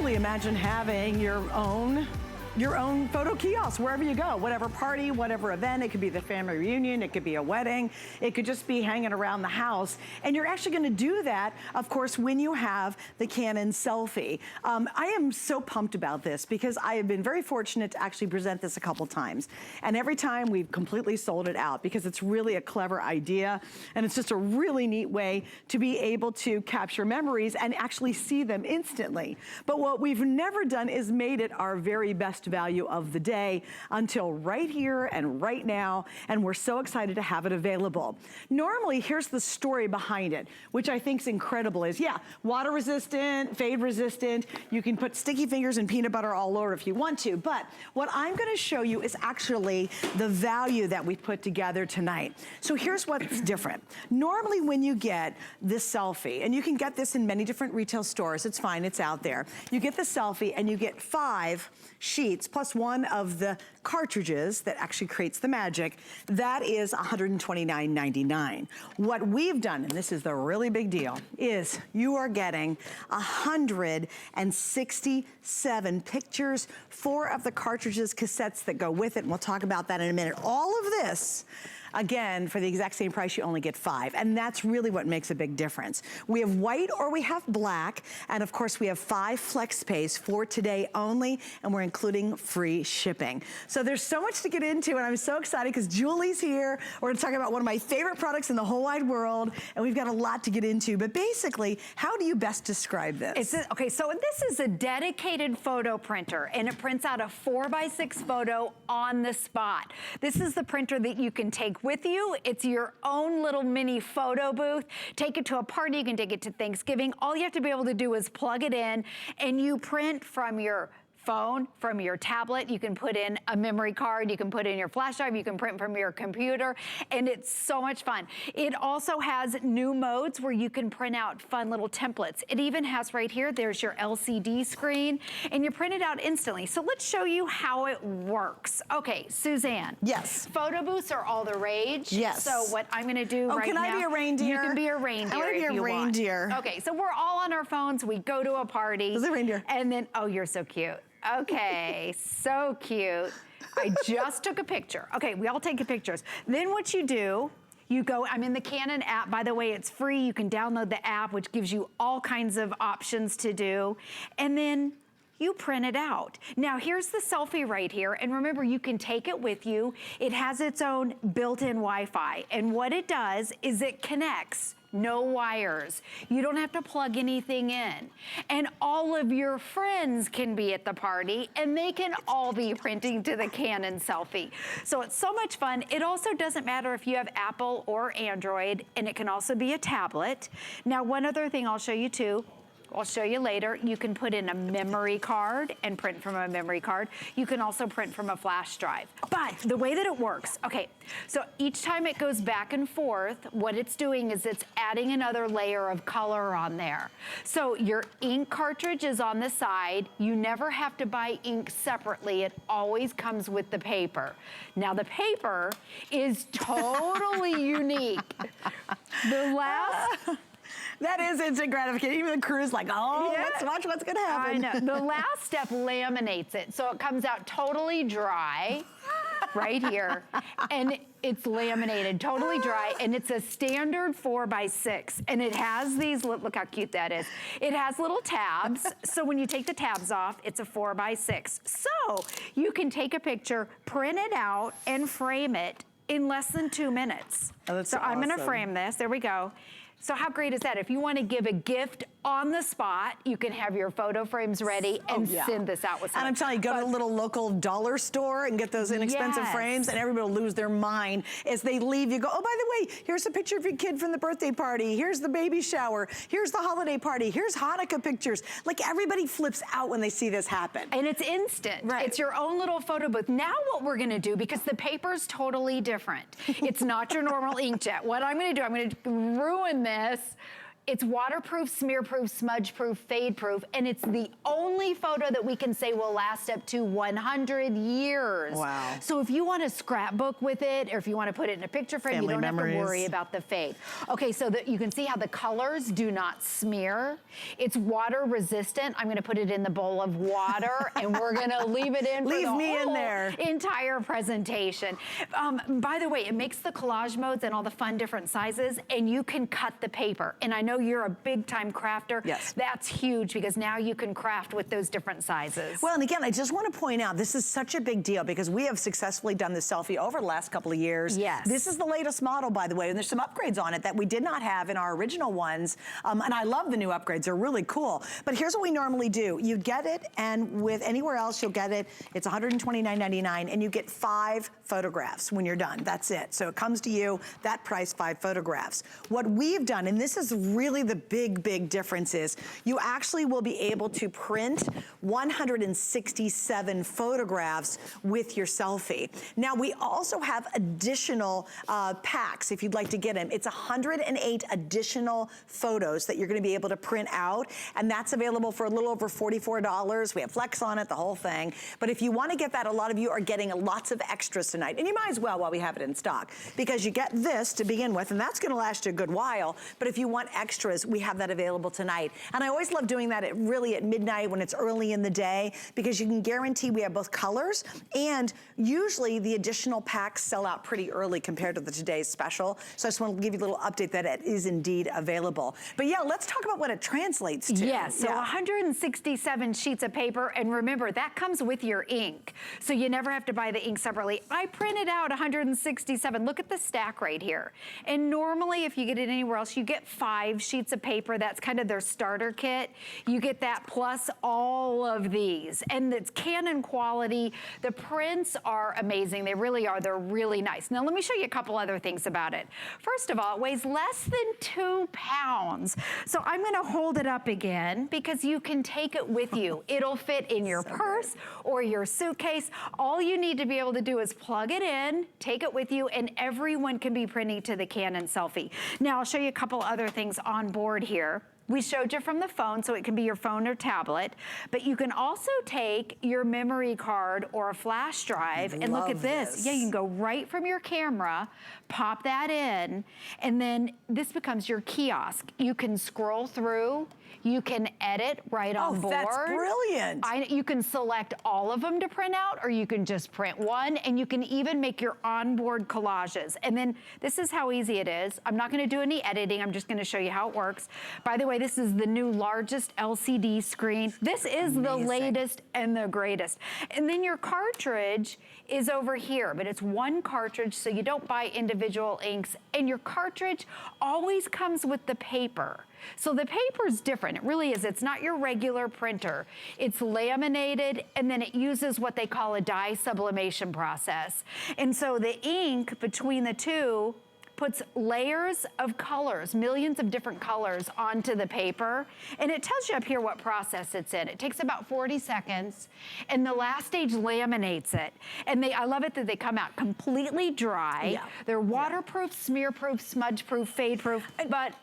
totally imagine having your own photo kiosk wherever you go, whatever party, whatever event. It could be the family reunion, it could be a wedding, it could just be hanging around the house. And you're actually gonna do that, of course, when you have the Canon selfie. I am so pumped about this because I have been very fortunate to actually present this a couple times. And every time we've completely sold it out because it's really a clever idea and it's just a really neat way to be able to capture memories and actually see them instantly. But what we've never done is made it our very best value of the day until right here and right now, and we're so excited to have it available. Normally, here's the story behind it, which I think is incredible, is yeah, water resistant, fade resistant, you can put sticky fingers and peanut butter all over if you want to, but what I'm gonna show you is actually the value that we put together tonight. So here's what's different. Normally when you get this selfie, and you can get this in many different retail stores, it's fine, it's out there. You get the selfie and you get 5 sheets plus one of the cartridges that actually creates the magic. That is $129.99. What we've done, and this is the really big deal, is you are getting 167 pictures, 4 of the cartridges, cassettes that go with it, and we'll talk about that in a minute. All of this, again, for the exact same price, you only get 5. And that's really what makes a big difference. We have white or we have black. And of course, we have 5 flex pays for today only. And we're including free shipping. So there's so much to get into. And I'm so excited because Julie's here. We're going to talk about one of my favorite products in the whole wide world. And we've got a lot to get into. But basically, how do you best describe this? Okay, so this is a dedicated photo printer. And it prints out a 4x6 photo on the spot. This is the printer that you can take with you. It's your own little mini photo booth. Take it to a party, you can take it to Thanksgiving. All you have to be able to do is plug it in and you print from your phone, from your tablet. You can put in a memory card, you can put in your flash drive, you can print from your computer, and it's so much fun. It also has new modes where you can print out fun little templates. It even has right here, there's your LCD screen, and you print it out instantly. So let's show you how it works. Okay, Suzanne. Yes. Photo booths are all the rage. Yes. So what I'm gonna do right now. Can I be a reindeer? You can be a reindeer. I want to be a reindeer. Okay, so we're all on our phones, we go to a party. Who's a reindeer? And then, oh, you're so cute. Okay, so cute. I just took a picture. Okay, we all take pictures. Then what you do, you go, I'm in the Canon app. By the way, it's free. You can download the app, which gives you all kinds of options to do. And then you print it out. Now here's the selfie right here. And remember, you can take it with you. It has its own built-in Wi-Fi. And what it does is it connects. No wires. You don't have to plug anything in. And all of your friends can be at the party and they can all be printing to the Canon selfie. So it's so much fun. It also doesn't matter if you have Apple or Android, and it can also be a tablet. Now, one other thing I'll show you too, I'll show you later, you can put in a memory card and print from a memory card. You can also print from a flash drive. But the way that it works, okay, so each time it goes back and forth, what it's doing is it's adding another layer of color on there. So your ink cartridge is on the side. You never have to buy ink separately. It always comes with the paper. Now the paper is totally unique. The last... That is instant gratification. Even the crew's like, oh, yeah. Let's watch what's gonna happen. I know. The last step laminates it. So it comes out totally dry, right here. And it's laminated, totally dry. And it's a standard 4x6. And it has these, look how cute that is. It has little tabs. So when you take the tabs off, it's a 4x6. So you can take a picture, print it out, and frame it in less than 2 minutes. Oh, that's so awesome. I'm gonna frame this, there we go. So how great is that? If you want to give a gift on the spot, you can have your photo frames ready and send this out with someone. And I'm telling you, go to a little local dollar store and get those inexpensive frames, and everybody will lose their mind as they leave. You go, oh, by the way, here's a picture of your kid from the birthday party. Here's the baby shower. Here's the holiday party. Here's Hanukkah pictures. Like, everybody flips out when they see this happen. And it's instant. Right. It's your own little photo booth. Now what we're gonna do, because the paper's totally different. It's not your normal inkjet. What I'm gonna do, I'm gonna ruin this It's waterproof, smear-proof, smudge-proof, fade-proof, and it's the only photo that we can say will last up to 100 years. Wow. So if you want to scrapbook with it, or if you want to put it in a picture frame, Family you don't memories. have to worry about the fade. Okay, so that you can see how the colors do not smear. It's water resistant. I'm going to put it in the bowl of water, and we're going to leave it in for the whole entire presentation. By the way, it makes the collage modes and all the fun different sizes, and you can cut the paper. And I know you're a big time crafter. Yes. That's huge because now you can craft with those different sizes. Well, and again, I just want to point out, this is such a big deal because we have successfully done the selfie over the last couple of years. Yes. This is the latest model, by the way, and there's some upgrades on it that we did not have in our original ones. And I love the new upgrades. They're really cool. But here's what we normally do. You get it, and with anywhere else, you'll get it. It's $129.99, and you get 5 photographs when you're done. That's it. So it comes to you, that price, 5 photographs. What we've done, and this is really the big difference, is you actually will be able to print 167 photographs with your selfie. Now, we also have additional packs if you'd like to get them. It's 108 additional photos that you're going to be able to print out, and that's available for a little over $44. We have Flex on it, the whole thing. But if you want to get that, a lot of you are getting lots of extras tonight, and you might as well while we have it in stock, because you get this to begin with, and that's going to last you a good while. But if you want extras, we have that available tonight. And I always love doing that at midnight when it's early in the day, because you can guarantee we have both colors, and usually the additional packs sell out pretty early compared to the today's special. So I just want to give you a little update that it is indeed available. But yeah, let's talk about what it translates to. Yes, so 167 sheets of paper, and remember, that comes with your ink. So you never have to buy the ink separately. I printed out 167. Look at the stack right here. And normally, if you get it anywhere else, you get 5 sheets of paper. That's kind of their starter kit. You get that plus all of these. And it's Canon quality. The prints are amazing. They really are. They're really nice. Now, let me show you a couple other things about it. First of all, it weighs less than 2 pounds. So I'm going to hold it up again because you can take it with you. It'll fit in your purse or your suitcase. All you need to be able to do is plug it in, take it with you, and everyone can be printing to the Canon selfie. Now, I'll show you a couple other things on board here. We showed you from the phone, so it can be your phone or tablet, but you can also take your memory card or a flash drive, and look at this. Yeah, you can go right from your camera, pop that in, and then this becomes your kiosk. You can scroll through, you can edit right on board. Oh, that's brilliant. You can select all of them to print out, or you can just print one, and you can even make your onboard collages. And then this is how easy it is. I'm not gonna do any editing, I'm just gonna show you how it works. By the way, this is the new largest LCD screen. This is the latest and the greatest. And then your cartridge is over here, but it's one cartridge, so you don't buy individual inks, and your cartridge always comes with the paper. So the paper's different, it really is. It's not your regular printer. It's laminated, and then it uses what they call a dye sublimation process. And so the ink between the two puts layers of colors, millions of different colors onto the paper. And it tells you up here what process it's in. It takes about 40 seconds, and the last stage laminates it. And I love it that they come out completely dry. Yeah. They're waterproof, smear-proof, smudge-proof, fade-proof, but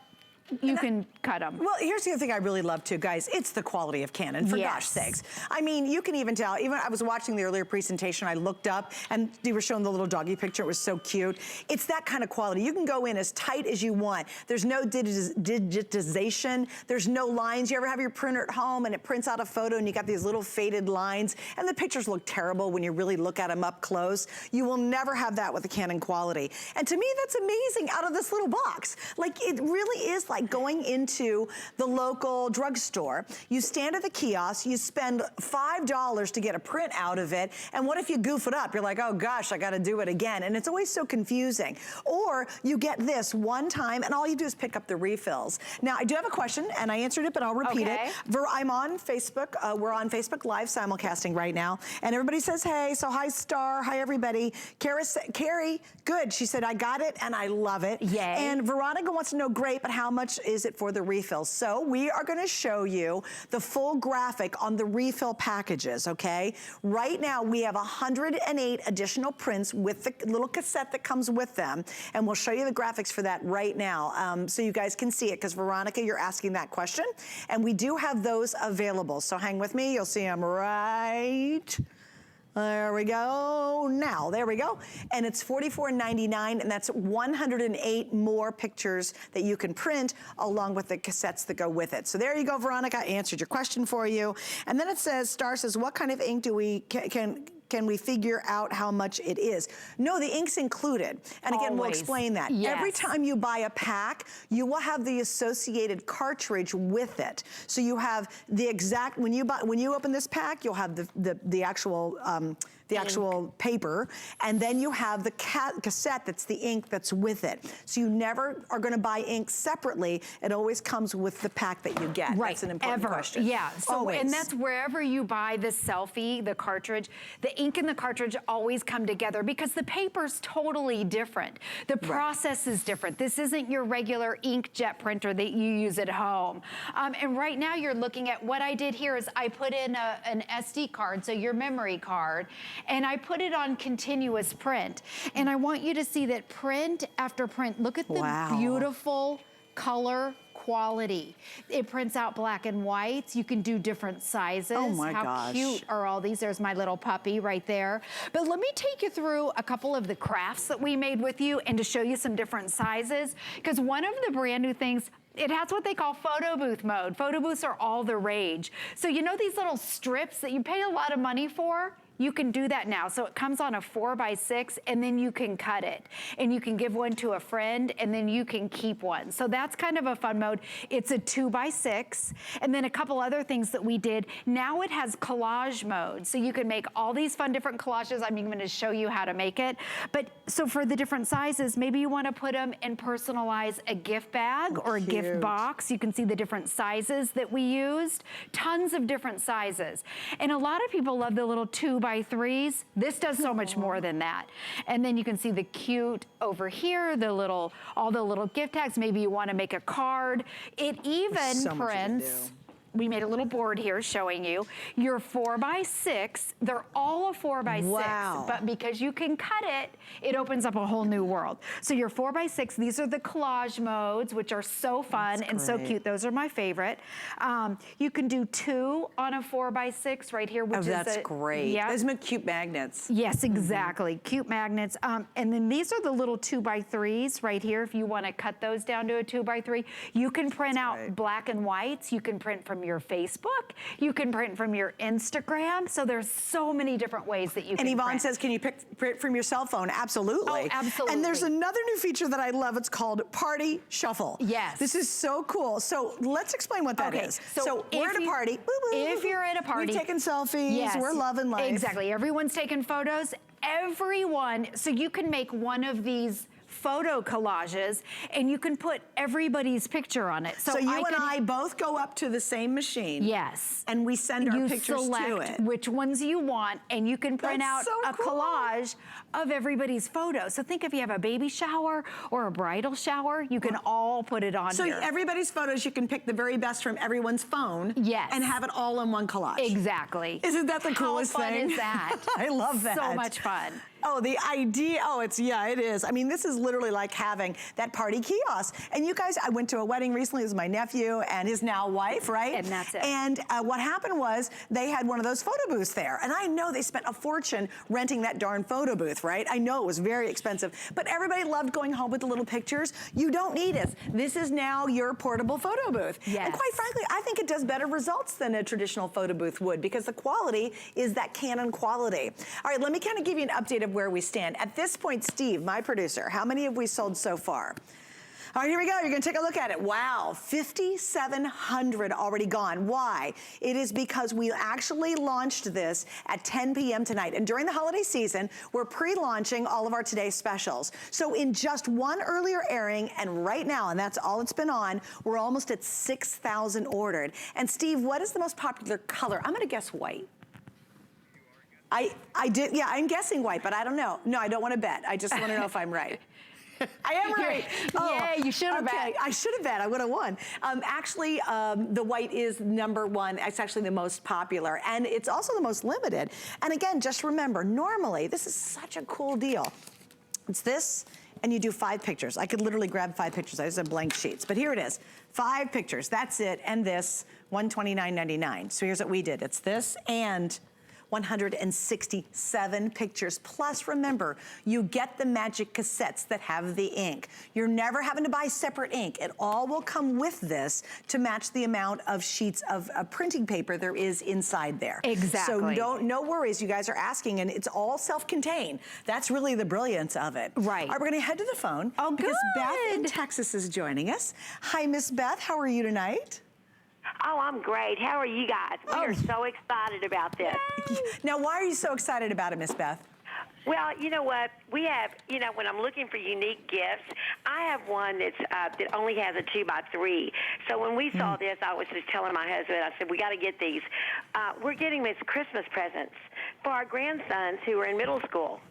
you can cut them. Well, here's the other thing I really love too, guys. It's the quality of Canon, for gosh sakes. I mean, you can even tell, even I was watching the earlier presentation, I looked up and they were showing the little doggy picture. It was so cute. It's that kind of quality. You can go in as tight as you want. There's no digitization. There's no lines. You ever have your printer at home and it prints out a photo and you got these little faded lines and the pictures look terrible when you really look at them up close? You will never have that with the Canon quality. And to me, that's amazing out of this little box. Like, it really is like going into the local drugstore. You stand at the kiosk, you spend $5 to get a print out of it, and what if you goof it up? You're like, oh gosh, I gotta do it again, and it's always so confusing. Or you get this one time, and all you do is pick up the refills. Now, I do have a question, and I answered it, but I'll repeat it. I'm on Facebook. We're on Facebook Live simulcasting right now, and everybody says, hey, so hi, Star, hi, everybody. Carrie, good. She said, I got it, and I love it. Yay. And Veronica wants to know, great, but how much much is it for the refills? So we are gonna show you the full graphic on the refill packages, okay? Right now we have 108 additional prints with the little cassette that comes with them, and we'll show you the graphics for that right now, so you guys can see it, because Veronica, you're asking that question, and we do have those available. So hang with me, you'll see them right. There we go. Now, there we go. And it's $44.99, and that's 108 more pictures that you can print along with the cassettes that go with it. So there you go, Veronica. I answered your question for you. And then it says, Star says, what kind of ink do we, can we figure out how much it is? No, the ink's included. And again, we'll explain that. Yes. Every time you buy a pack, you will have the associated cartridge with it. So you have the exact, when you open this pack, you'll have the actual paper, and then you have the cassette that's the ink that's with it. So you never are gonna buy ink separately. It always comes with the pack that you get. Right, That's an important question. Yeah, so, always. and that's wherever you buy the selfie, the cartridge, the ink and the cartridge always come together because the paper's totally different. The process is different. This isn't your regular inkjet printer that you use at home. And right now you're looking at what I did here is I put in an SD card, so your memory card, and I put it on continuous print. And I want you to see that print after print. Look at the beautiful color quality. It prints out black and whites. You can do different sizes. Oh my gosh. How cute are all these? There's my little puppy right there. But let me take you through a couple of the crafts that we made with you and to show you some different sizes. Because one of the brand new things, it has what they call photo booth mode. Photo booths are all the rage. So you know these little strips that you pay a lot of money for? You can do that now. So it comes on a 4x6 and then you can cut it. And you can give one to a friend and then you can keep one. So that's kind of a fun mode. It's a 2x6. And then a couple other things that we did. Now it has collage mode. So you can make all these fun different collages. I'm even gonna show you how to make it. But so for the different sizes, maybe you wanna put them and personalize a gift bag or a gift box. You can see the different sizes that we used. Tons of different sizes. And a lot of people love the little 2x3s. This does so much more than that. And then you can see the cute over here, all the little gift tags. Maybe you want to make a card. It even prints. We made a little board here showing you your 4x6. They're all a 4x6, but because you can cut it, it opens up a whole new world. So your 4x6, these are the collage modes, which are so fun and so cute. Those are my favorite. You can do 2 on a 4x6 right here, which is that's great. Yeah. Those make cute magnets. Yes, exactly. Cute magnets. And then these are the little 2x3s right here. If you want to cut those down to a 2x3, you can print out black and whites. You can print from your Facebook. You can print from your Instagram. So there's so many different ways that you can And Yvonne print. says, can you print from your cell phone? Absolutely. Oh, absolutely. And there's another new feature that I love. It's called Party Shuffle. Yes. This is so cool. So let's explain what that is. So we're at a party. If you're at a party. We've taken selfies. Yes, we're loving life. Exactly. Everyone's taking photos. Everyone. So you can make one of these photo collages and you can put everybody's picture on it. So you and I both go up to the same machine. Yes. And we send our pictures to it. You select which ones you want and you can print out a collage of everybody's photo. So think if you have a baby shower or a bridal shower, you can all put it on here. So everybody's photos, you can pick the very best from everyone's phone. Yes. And have it all in one collage. Exactly. Isn't that the coolest thing? How fun is that? I love that. So much fun. Oh, the idea, it is. I mean, this is literally like having that party kiosk. And you guys, I went to a wedding recently. It was my nephew and his now wife, right? And that's it. And what happened was they had one of those photo booths there. And I know they spent a fortune renting that darn photo booth, right? I know it was very expensive, but everybody loved going home with the little pictures. You don't need it. This is now your portable photo booth. Yes. And quite frankly, I think it does better results than a traditional photo booth would because the quality is that Canon quality. All right, let me kind of give you an update of where we stand. At this point, Steve, my producer, how many have we sold so far? All right, here we go. You're gonna take a look at it. Wow, 5,700 already gone. Why? It is because we actually launched this at 10 p.m. tonight. And during the holiday season, we're pre-launching all of our today's specials. So in just one earlier airing, and right now, and that's all it's been on, we're almost at 6,000 ordered. And Steve, what is the most popular color? I'm gonna guess white. I'm guessing white, but I don't know. No, I don't want to bet. I just want to know if I'm right. I am right. Yeah, you should have bet. I should have bet. I would have won. Actually, the white is #1. It's actually the most popular, and it's also the most limited. And again, just remember, normally, this is such a cool deal. It's this, and you do 5 pictures. I could literally grab 5 pictures. I just have blank sheets, but here it is. 5 pictures, that's it, and this, $129.99. So here's what we did. It's this and 167 pictures. Plus, remember, you get the magic cassettes that have the ink. You're never having to buy separate ink. It all will come with this to match the amount of sheets of printing paper there is inside there. Exactly. So no worries, you guys are asking, and it's all self-contained. That's really the brilliance of it. Right. All right, we're gonna head to the phone. Oh, because good. Beth in Texas is joining us. Hi, Miss Beth, how are you tonight? Oh, I'm great. How are you guys? We are so excited about this. Now, why are you so excited about it, Miss Beth? Well, you know what? We have, when I'm looking for unique gifts, I have one that's that only has a 2x3. So when we saw this, I was just telling my husband, I said, we got to get these. We're getting these Christmas presents for our grandsons who are in middle school.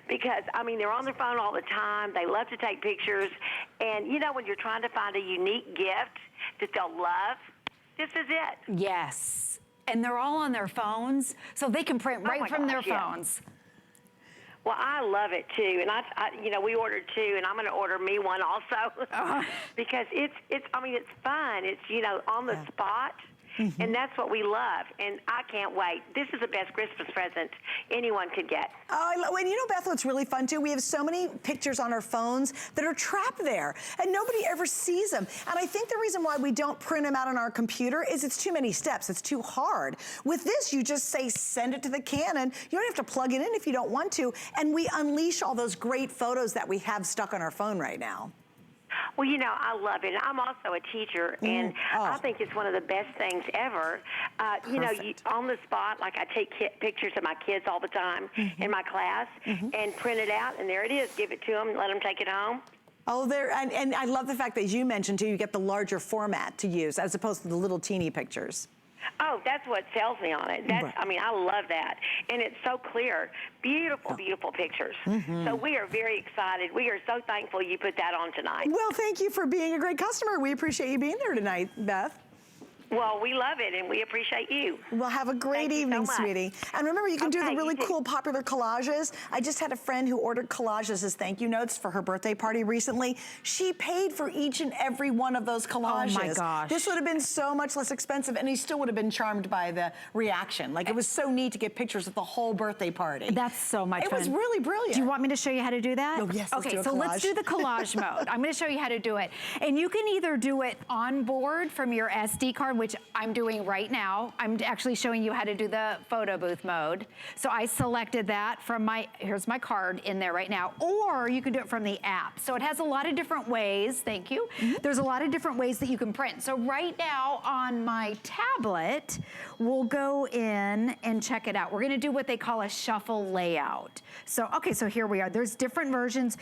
Because, they're on their phone all the time. They love to take pictures. And, when you're trying to find a unique gift that they'll love, this is it. Yes. And they're all on their phones, so they can print right from their phones. Well, I love it too, and we ordered 2, and I'm going to order me one also because it's fun. It's on the spot. And that's what we love, and I can't wait. This is the best Christmas present anyone could get. Oh, and Beth, what's really fun too, we have so many pictures on our phones that are trapped there, and nobody ever sees them. And I think the reason why we don't print them out on our computer is it's too many steps, it's too hard. With this, you just say, send it to the Canon. You don't have to plug it in if you don't want to, and we unleash all those great photos that we have stuck on our phone right now. Well, I love it. I'm also a teacher, and I think it's one of the best things ever. On the spot, like I take pictures of my kids all the time in my class and print it out, and there it is. Give it to them, let them take it home. Oh, and I love the fact that you mentioned, too, you get the larger format to use as opposed to the little teeny pictures. Oh, that's what sells me on it. I love that. And it's so clear. Beautiful, beautiful pictures. So we are very excited. We are so thankful you put that on tonight. Well, thank you for being a great customer. We appreciate you being there tonight, Beth. Well, we love it, and we appreciate you. Well, have a great evening, sweetie. And remember, you can do the really cool popular collages. I just had a friend who ordered collages as thank you notes for her birthday party recently. She paid for each and every one of those collages. Oh, my gosh. This would have been so much less expensive, and he still would have been charmed by the reaction. Like, it was so neat to get pictures of the whole birthday party. That's so much fun. It was really brilliant. Do you want me to show you how to do that? Oh, yes, let's do a so collage. Let's do the collage mode. I'm going to show you how to do it. And you can either do it on board from your SD card, which I'm doing right now. I'm actually showing you how to do the photo booth mode. So I selected that from here's my card in there right now. Or you can do it from the app. So it has a lot of different ways, thank you. There's a lot of different ways that you can print. So right now on my tablet, we'll go in and check it out. We're gonna do what they call a shuffle layout. So, okay, so here we are. There's different versions.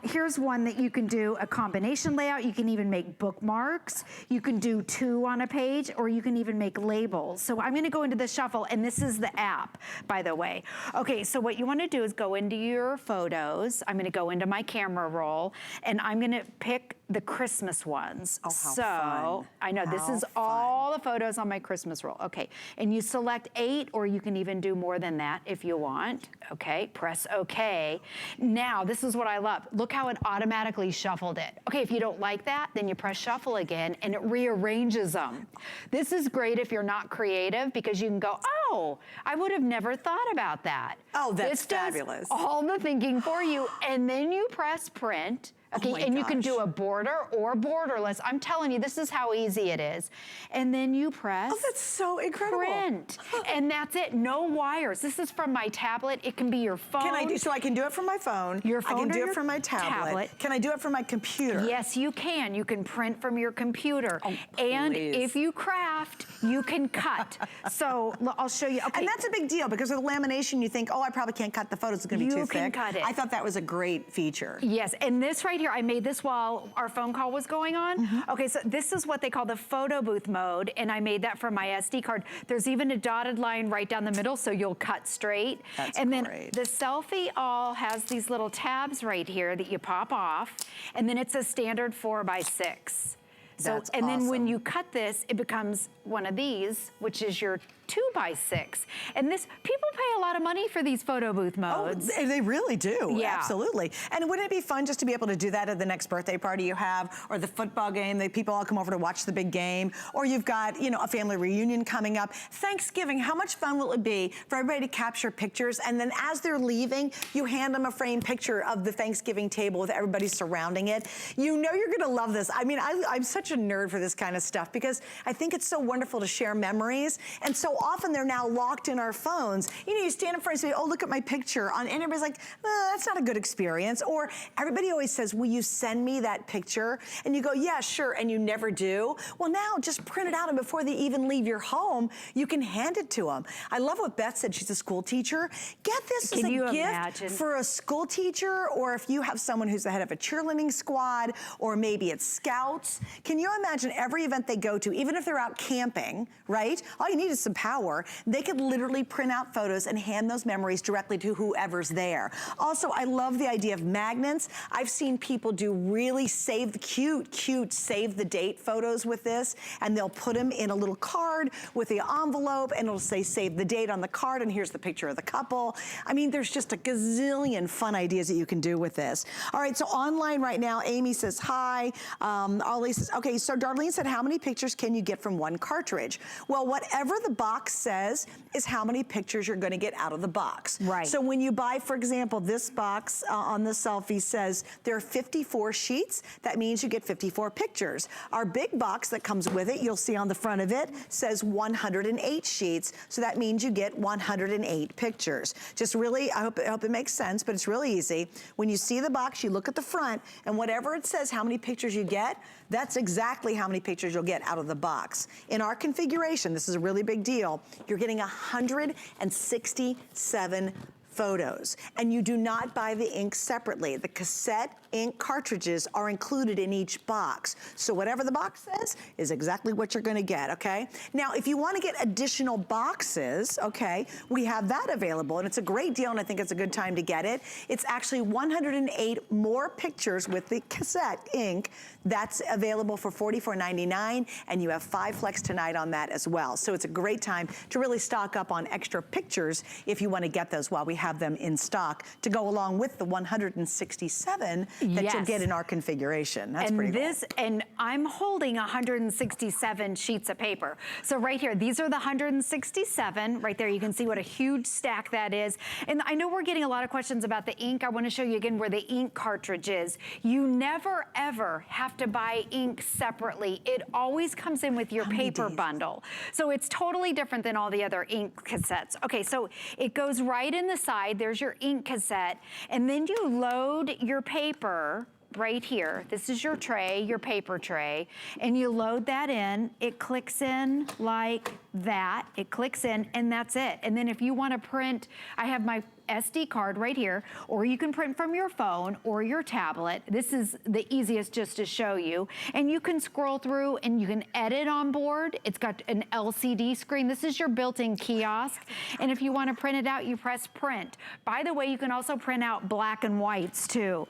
Here's one that you can do a combination layout. You can even make bookmarks. You can do 2 on a page, or you can even make labels. So I'm gonna go into the shuffle, and this is the app, by the way. Okay, so what you wanna do is go into your photos. I'm gonna go into my camera roll, and I'm gonna pick the Christmas ones. Oh, how fun. I know, this is all the photos on my Christmas roll. Okay, and you select 8, or you can even do more than that if you want. Okay, press OK. Now, this is what I love. Look how it automatically shuffled it. Okay, if you don't like that, then you press shuffle again, and it rearranges them. This is great if you're not creative, because you can go, oh, I would have never thought about that. Oh, that's this fabulous. Does all the thinking for you, and then you press print. Okay, and you can do a border or borderless. I'm telling you, this is how easy it is. And then you press. Oh, that's so incredible. Print. And that's it. No wires. This is from my tablet. It can be your phone. So I can do it from my phone. Your phone. I can do it from my tablet. Can I do it from my computer? Yes, you can. You can print from your computer. Oh, and please. if you craft, you can cut. So I'll show you. Okay. And that's a big deal, because with lamination, you think, oh, I probably can't cut the photos. It's going to be too thick. You can cut it. I thought that was a great feature. Yes, and this right here, I made this while our phone call was going on. Okay, so this is what they call the photo booth mode, and I made that from my SD card. There's even a dotted line right down the middle, so you'll cut straight. That's and then great. the Selfie All has these little tabs right here that you pop off, and then it's a standard 4x6. So, That's and then when awesome. you cut this, it becomes one of these, which is your 2x6. And this, people pay a lot of money for these photo booth modes. Oh, they really do. Yeah. Absolutely. And wouldn't it be fun just to be able to do that at the next birthday party you have, or the football game, that people all come over to watch the big game, or you've got, you know, a family reunion coming up. Thanksgiving, how much fun will it be for everybody to capture pictures, and then as they're leaving, you hand them a framed picture of the Thanksgiving table with everybody surrounding it. You know you're gonna love this. I mean, I'm such a nerd for this kind of stuff because I think it's so wonderful to share memories, and so often they're now locked in our phones. You know, you stand in front and say, oh, look at my picture, and everybody's like, that's not a good experience. Or everybody always says, will you send me that picture? And you go, yeah, sure, and you never do. Well, now just print it out, and before they even leave your home, you can hand it to them. I love what Beth said. She's a school teacher. Get this as a gift for a school teacher, or if you have someone who's the head of a cheerleading squad, or maybe it's Scouts. Can you imagine every event they go to, even if they're out camping, right? All you need is some power. They could literally print out photos and hand those memories directly to whoever's there. Also, I love the idea of magnets. I've seen people do really cute save the date photos with this, and they'll put them in a little card with the envelope, and it'll say save the date on the card, and here's the picture of the couple. I mean, there's just a gazillion fun ideas that you can do with this. All right, so online right now, Amy says hi. Ollie says, okay, so Darlene said, how many pictures can you get from one cartridge? Well, whatever the box says is how many pictures you're gonna get out of the box. Right. So when you buy, for example, this box on the Selfie says there are 54 sheets. That means you get 54 pictures. Our big box that comes with it, you'll see on the front of it, says 108 sheets. So that means you get 108 pictures. Just really, I hope it makes sense, but it's really easy. When you see the box, you look at the front, and whatever it says how many pictures you get, that's exactly how many pictures you'll get out of the box. In our configuration, this is a really big deal, you're getting 167 photos, and you do not buy the ink separately. The cassette ink cartridges are included in each box. So whatever the box says is exactly what you're gonna get, okay? Now, if you wanna get additional boxes, okay, we have that available, and it's a great deal, and I think it's a good time to get it. It's actually 108 more pictures with the cassette ink. That's available for $44.99, and you have 5 flex tonight on that as well. So it's a great time to really stock up on extra pictures if you wanna get those while we have them in stock to go along with the 167 that you'll get in our configuration. That's pretty cool. And I'm holding 167 sheets of paper. So right here, these are the 167. Right there, you can see what a huge stack that is. And I know we're getting a lot of questions about the ink. I want to show you again where the ink cartridge is. You never, ever have to buy ink separately. It always comes in with your paper bundle. So it's totally different than all the other ink cassettes. Okay, so it goes right in the side. There's your ink cassette. And then you load your paper right here. This is your tray, your paper tray, and you load that in. It clicks in like that. It clicks in, and that's it. And then if you want to print, I have my SD card right here, or you can print from your phone or your tablet. This is the easiest just to show you. And you can scroll through and you can edit on board. It's got an LCD screen. This is your built-in kiosk. And if you want to print it out, you press print. By the way, you can also print out black and whites too.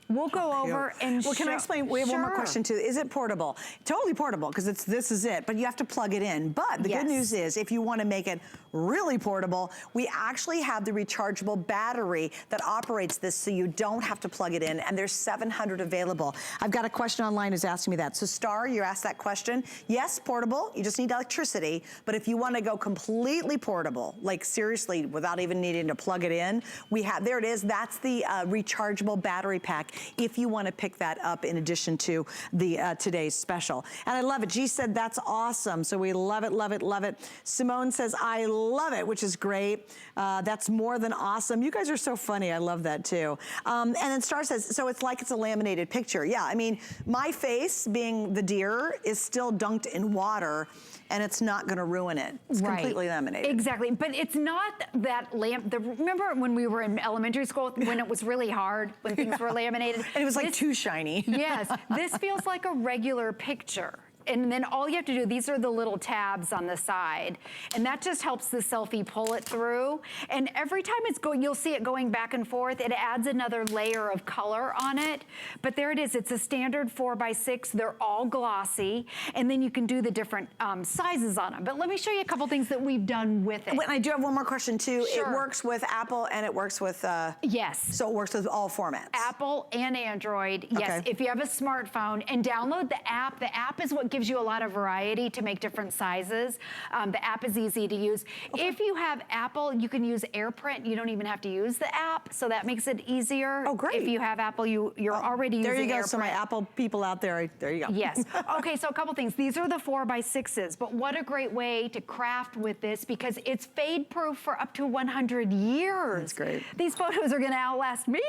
We'll go over and well, can I explain? We have one more Sure. question too. Is it portable? Totally portable, because this is it, but you have to plug it in. But the good news is, if you want to make it really portable, we actually have the rechargeable battery that operates this, so you don't have to plug it in, and there's 700 available. I've got a question online who's asking me that. So Star, you asked that question. Yes, portable, you just need electricity, but if you want to go completely portable, like seriously, without even needing to plug it in, we have, there it is, that's the rechargeable battery pack, if you want to pick that up in addition to the today's special. And I love it. G said that's awesome. So we love it, love it, love it. Simone says, I love it, which is great. That's more than awesome. You guys are so funny. I love that too. And then Star says, so it's like it's a laminated picture. Yeah, I mean, my face, being the deer, is still dunked in water, and it's not going to ruin it. It's completely laminated. Exactly, but it's not that remember when we were in elementary school when it was really hard, when things were laminated? laminated. And it was like too shiny. Yes, this feels like a regular picture. And then all you have to do, these are the little tabs on the side, and that just helps the selfie pull it through. And every time it's going, you'll see it going back and forth. It adds another layer of color on it. But there it is. It's a standard 4x6. They're all glossy, and then you can do the different sizes on them. But let me show you a couple things that we've done with it. And I do have one more question too. Sure. It works with Apple and it works with yes. So it works with all formats. Apple and Android. Yes. Okay. If you have a smartphone, and download the app. The app is what gives you a lot of variety to make different sizes. The app is easy to use. Okay. If you have Apple, you can use AirPrint. You don't even have to use the app, so that makes it easier. Oh, great. If you have Apple, you're already using AirPrint. There you go. So my Apple people out there, there you go. Yes. Okay, so a couple things. These are the 4x6s, but what a great way to craft with this, because it's fade proof for up to 100 years. That's great. These photos are gonna outlast me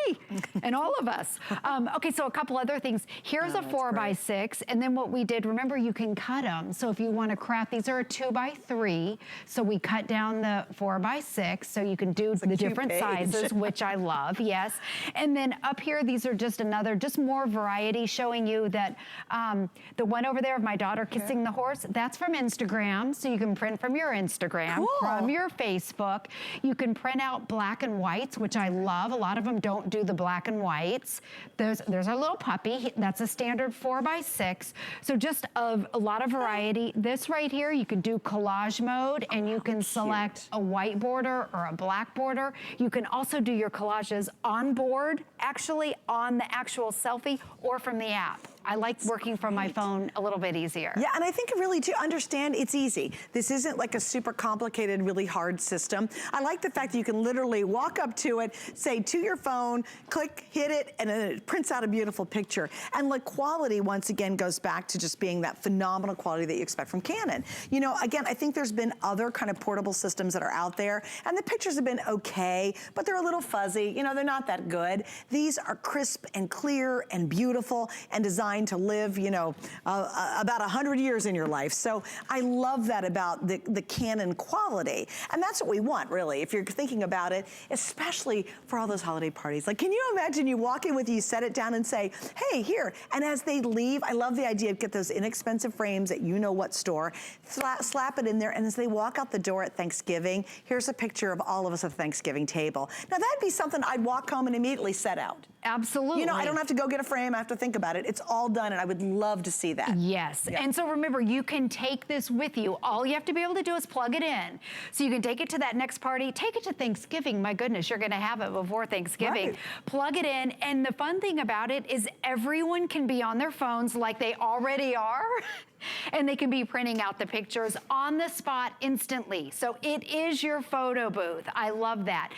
and all of us. Okay, so a couple other things. Here's a 4x6, and then what we did, remember, you can cut them. So if you want to craft, these are a 2x3. So we cut down the 4x6 so you can do the different sizes, which I love, yes. And then up here, these are just more variety, showing you that the one over there of my daughter kissing the horse, that's from Instagram. So you can print from your Instagram, from your Facebook. You can print out black and whites, which I love. A lot of them don't do the black and whites. There's our little puppy. That's a standard 4x6. So just a lot of variety. This right here, you can do collage mode, and you can select a white border or a black border. You can also do your collages on board, actually on the actual selfie, or from the app. I like working from my phone a little bit easier. Yeah, and I think really to understand, it's easy. This isn't like a super complicated, really hard system. I like the fact that you can literally walk up to it, say to your phone, click, hit it, and then it prints out a beautiful picture. And the quality, once again, goes back to just being that phenomenal quality that you expect from Canon. You know, again, I think there's been other kind of portable systems that are out there, and the pictures have been okay, but they're a little fuzzy. You know, they're not that good. These are crisp and clear and beautiful and designed to live, you know, about 100 years in your life. So I love that about the Canon quality. And that's what we want, really, if you're thinking about it, especially for all those holiday parties. Like, can you imagine you walk in with you, set it down and say, hey, here. And as they leave, I love the idea of get those inexpensive frames at you know what store, slap it in there, and as they walk out the door at Thanksgiving, here's a picture of all of us at the Thanksgiving table. Now that'd be something I'd walk home and immediately set out. Absolutely. You know, I don't have to go get a frame, I have to think about it. It's all done, and I would love to see that. Yes, and so remember, you can take this with you. All you have to be able to do is plug it in. So you can take it to that next party, take it to Thanksgiving. My goodness, you're gonna have it before Thanksgiving. Right. Plug it in, and the fun thing about it is everyone can be on their phones like they already are, and they can be printing out the pictures on the spot instantly. So it is your photo booth. I love that.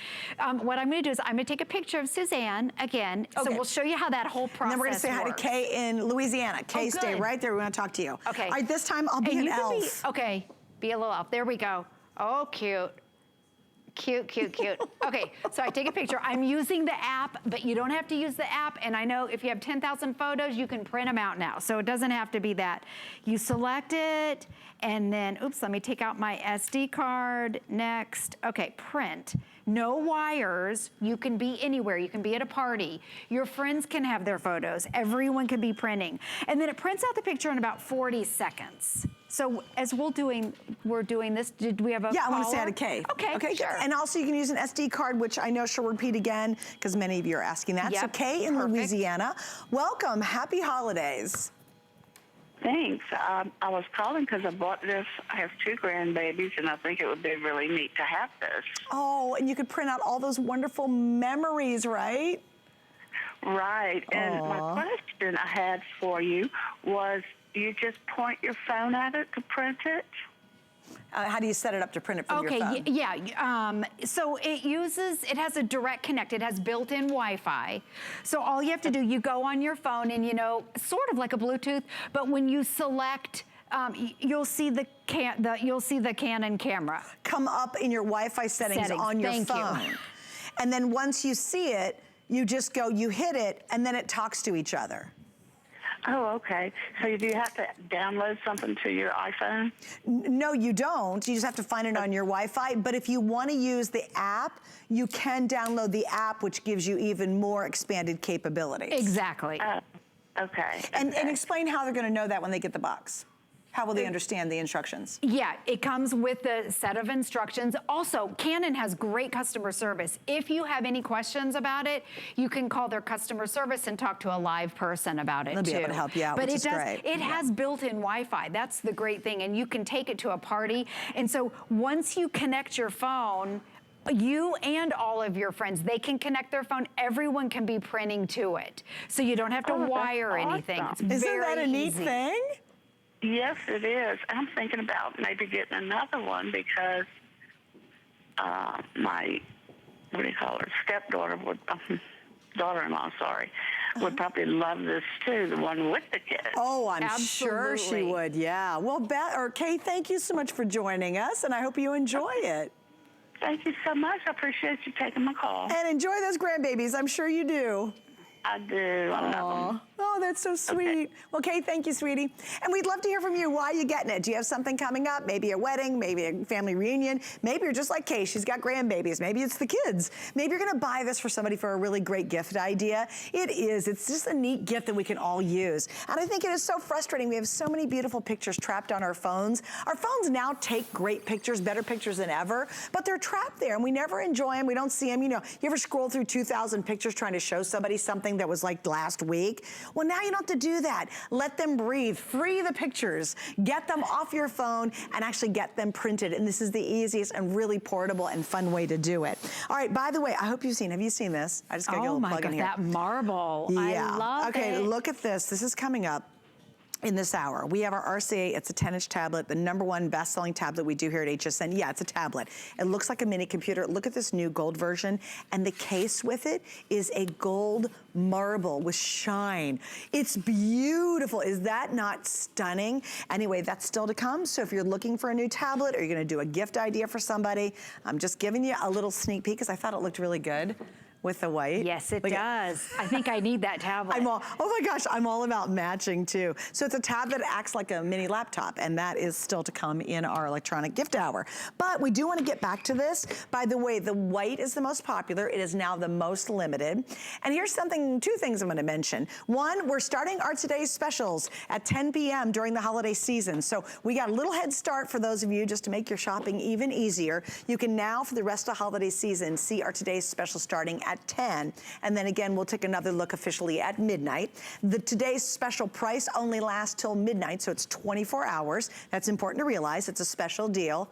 What I'm gonna do is I'm gonna take a picture of Suzanne again. Okay. So we'll show you how that whole process works. And then we're gonna say hi to Kay in Louisiana. Kay, stay right there. We wanna talk to you. Okay. All right, this time I'll be an elf. Okay, be a little elf. There we go. Oh, cute. Cute, cute, cute. Okay, so I take a picture. I'm using the app, but you don't have to use the app. And I know if you have 10,000 photos, you can print them out now. So it doesn't have to be that. You select it, and then, oops, let me take out my SD card. Next. Okay, print. No wires. You can be anywhere. You can be at a party. Your friends can have their photos. Everyone can be printing. And then it prints out the picture in about 40 seconds. So as we're doing this, did we have a I want to say hi to Kay. Okay, sure. And also you can use an SD card, which I know she'll repeat again, because many of you are asking that. Yep. So Kay in Louisiana, welcome, happy holidays. Thanks. I was calling because I bought this. I have 2 grandbabies, and I think it would be really neat to have this. Oh, and you could print out all those wonderful memories, right? Right. And my question I had for you was, do you just point your phone at it to print it? How do you set it up to print it from your phone? Yeah. So it has a direct connect. It has built-in Wi-Fi. So all you have to do, you go on your phone and, you know, sort of like a Bluetooth, but when you select, you'll see the Canon camera come up in your Wi-Fi settings on your phone. And then once you see it, you just go, you hit it, and then it talks to each other. Oh, okay. So do you have to download something to your iPhone? No, you don't. You just have to find it on your Wi-Fi. But if you want to use the app, you can download the app, which gives you even more expanded capabilities. Exactly. Okay. And explain how they're going to know that when they get the box. How will they understand the instructions? Yeah, it comes with a set of instructions. Also, Canon has great customer service. If you have any questions about it, you can call their customer service and talk to a live person about it, They'll be able to help you out, but which is great. It has built-in Wi-Fi. That's the great thing, and you can take it to a party. And so once you connect your phone, you and all of your friends, they can connect their phone. Everyone can be printing to it. So you don't have to wire anything. It's Isn't that a neat thing? Yes, it is. I'm thinking about maybe getting another one because my, what do you call her, stepdaughter would, daughter-in-law, sorry, would probably love this too, the one with the kids. Oh, I'm sure she would, yeah. Well, Kay, thank you so much for joining us, and I hope you enjoy it. Thank you so much. I appreciate you taking my call. And enjoy those grandbabies. I'm sure you do. I do. I love them. Oh, that's so sweet. Okay. Well, Kay, thank you, sweetie. And we'd love to hear from you. Why are you getting it? Do you have something coming up? Maybe a wedding, maybe a family reunion. Maybe you're just like Kay. She's got grandbabies. Maybe it's the kids. Maybe you're going to buy this for somebody for a really great gift idea. It is. It's just a neat gift that we can all use. And I think it is so frustrating. We have so many beautiful pictures trapped on our phones. Our phones now take great pictures, better pictures than ever, but they're trapped there and we never enjoy them. We don't see them. You know, you ever scroll through 2,000 pictures trying to show somebody something that was like last week? Well, now you don't have to do that. Let them breathe. Free the pictures. Get them off your phone and actually get them printed. And this is the easiest and really portable and fun way to do it. All right, by the way, I hope you've seen, have you seen this? I just got to get a little plug in here. Oh my God, that marble. Yeah. I love it. Okay, look at this. This is coming up in this hour. We have our RCA, it's a 10-inch tablet, the #1 best-selling tablet we do here at HSN. Yeah, it's a tablet. It looks like a mini computer. Look at this new gold version, and the case with it is a gold marble with shine. It's beautiful. Is that not stunning? Anyway, that's still to come, so if you're looking for a new tablet or you're gonna do a gift idea for somebody, I'm just giving you a little sneak peek because I thought it looked really good with the white. Yes, it does. I think I need that tablet. oh my gosh, I'm all about matching too. So it's a tab that acts like a mini laptop, and that is still to come in our electronic gift hour. But we do want to get back to this. By the way, the white is the most popular. It is now the most limited. And here's two things I'm going to mention. One, we're starting our today's specials at 10 p.m. during the holiday season. So we got a little head start for those of you just to make your shopping even easier. You can now, for the rest of the holiday season, see our today's special starting at 10, and then again we'll take another look officially at midnight. Today's special price only lasts till midnight, so it's 24 hours. That's important to realize. It's a special deal.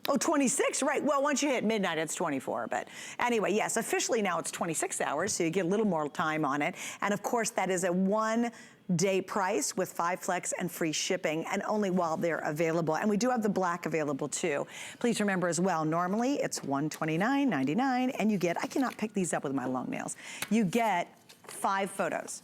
Oh, 26, right. Well, once you hit midnight, it's 24. But anyway, yes, officially now it's 26 hours, so you get a little more time on it. And of course, that is a one-day price with 5 flex and free shipping, and only while they're available. And we do have the black available too. Please remember as well, normally it's $129.99, and you get, I cannot pick these up with my long nails, you get 5 photos.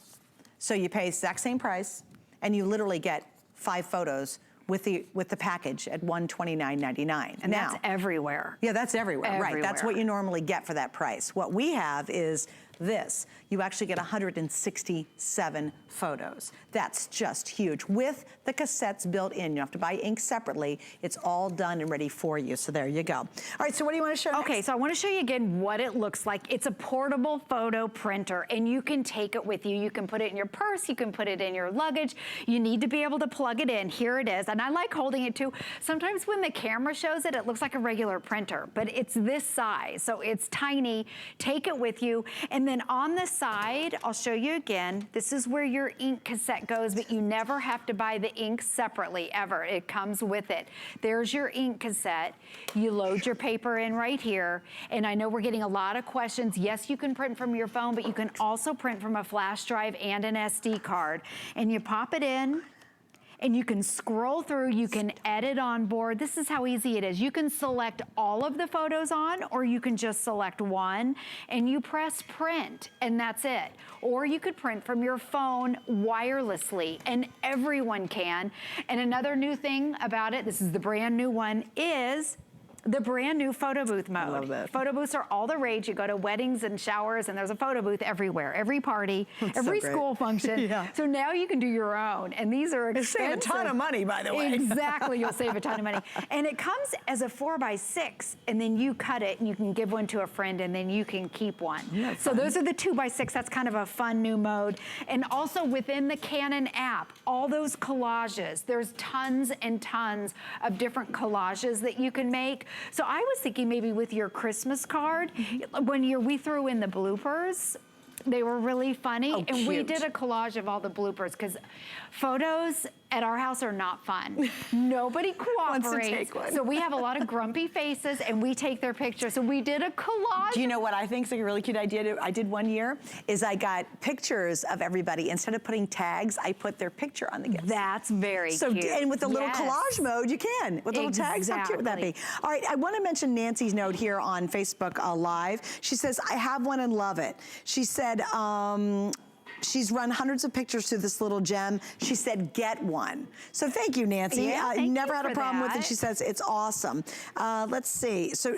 So you pay exact same price, and you literally get 5 photos with the package at $129.99. And now, that's everywhere. Yeah, that's everywhere, right. That's what you normally get for that price. What we have is this. You actually get 167 photos. That's just huge. With the cassettes built in, you don't have to buy ink separately. It's all done and ready for you. So there you go. All right, so what do you want to show next? Okay, so I want to show you again what it looks like. It's a portable photo printer, and you can take it with you. You can put it in your purse. You can put it in your luggage. You need to be able to plug it in. Here it is. And I like holding it too. Sometimes when the camera shows it, it looks like a regular printer, but it's this size. So it's tiny. Take it with you. And then on the side, I'll show you again, this is where your ink cassette goes, but you never have to buy the ink separately, ever. It comes with it. There's your ink cassette. You load your paper in right here. And I know we're getting a lot of questions. Yes, you can print from your phone, but you can also print from a flash drive and an SD card. And you pop it in, and you can scroll through, you can edit on board. This is how easy it is. You can select all of the photos on, or you can just select one, and you press print, and that's it. Or you could print from your phone wirelessly, and everyone can. And another new thing about it, this is the brand new one, is The brand new photo booth mode. I love that. Photo booths are all the rage. You go to weddings and showers and there's a photo booth everywhere, every party, every school function. Yeah. So now you can do your own, and these are expensive. Save a ton of money, by the way. Exactly, you'll save a ton of money. And it comes as a 4x6, and then you cut it and you can give one to a friend and then you can keep one. So those are the 2x6. That's kind of a fun new mode. And also within the Canon app, all those collages, there's tons and tons of different collages that you can make. So I was thinking maybe with your Christmas card, when we threw in the bloopers, they were really funny. Oh, and we cute. did a collage of all the bloopers because photos at our house are not fun. Nobody cooperates. take one. So we have a lot of grumpy faces and we take their pictures. So we did a collage. Do you know what I think is a really cute idea I did one year? Is I got pictures of everybody. Instead of putting tags, I put their picture on the gifts. That's very cute. And with the little Yes. collage mode, you can. With little tags, how cute would that be? Exactly. All right, I want to mention Nancy's note here on Facebook Live. She says, I have one and love it. She said, she's run hundreds of pictures through this little gem. She said, get one. So thank you, Nancy. Yeah, thank never you had a for problem with it. that. She says, it's awesome. Let's see. So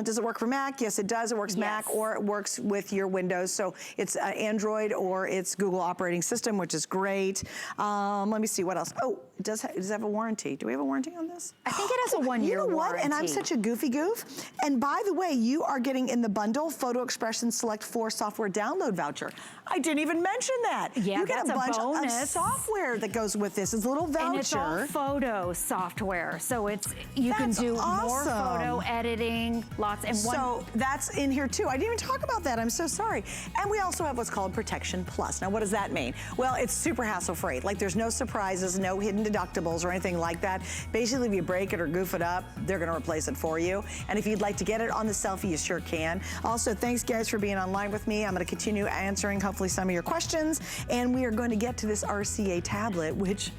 does it work for Mac? Yes, it does. It works Mac or it works with your Windows. So it's Android or it's Google operating system, which is great. Let me see what else. Oh, does it have a warranty? Do we have a warranty on this? I think it has a 1-year You know what? warranty. And I'm such a goofy goof. And by the way, you are getting in the bundle Photo Expression Select 4 software download voucher. I didn't even mention that. Yeah, you get that's a bunch of bonus. software that goes with this. It's a little voucher. And it's all photo software. So you can That's do more awesome. photo editing, lots. And So that's in here too. I didn't even talk about that. I'm so sorry. And we also have what's called Protection Plus. Now, what does that mean? Well, it's super hassle-free. Like there's no surprises, no hidden deductibles or anything like that. Basically, if you break it or goof it up, they're gonna replace it for you. And if you'd like to get it on the selfie, you sure can. Also, thanks guys for being online with me. I'm gonna continue answering hopefully some of your questions. And we are going to get to this RCA tablet, which,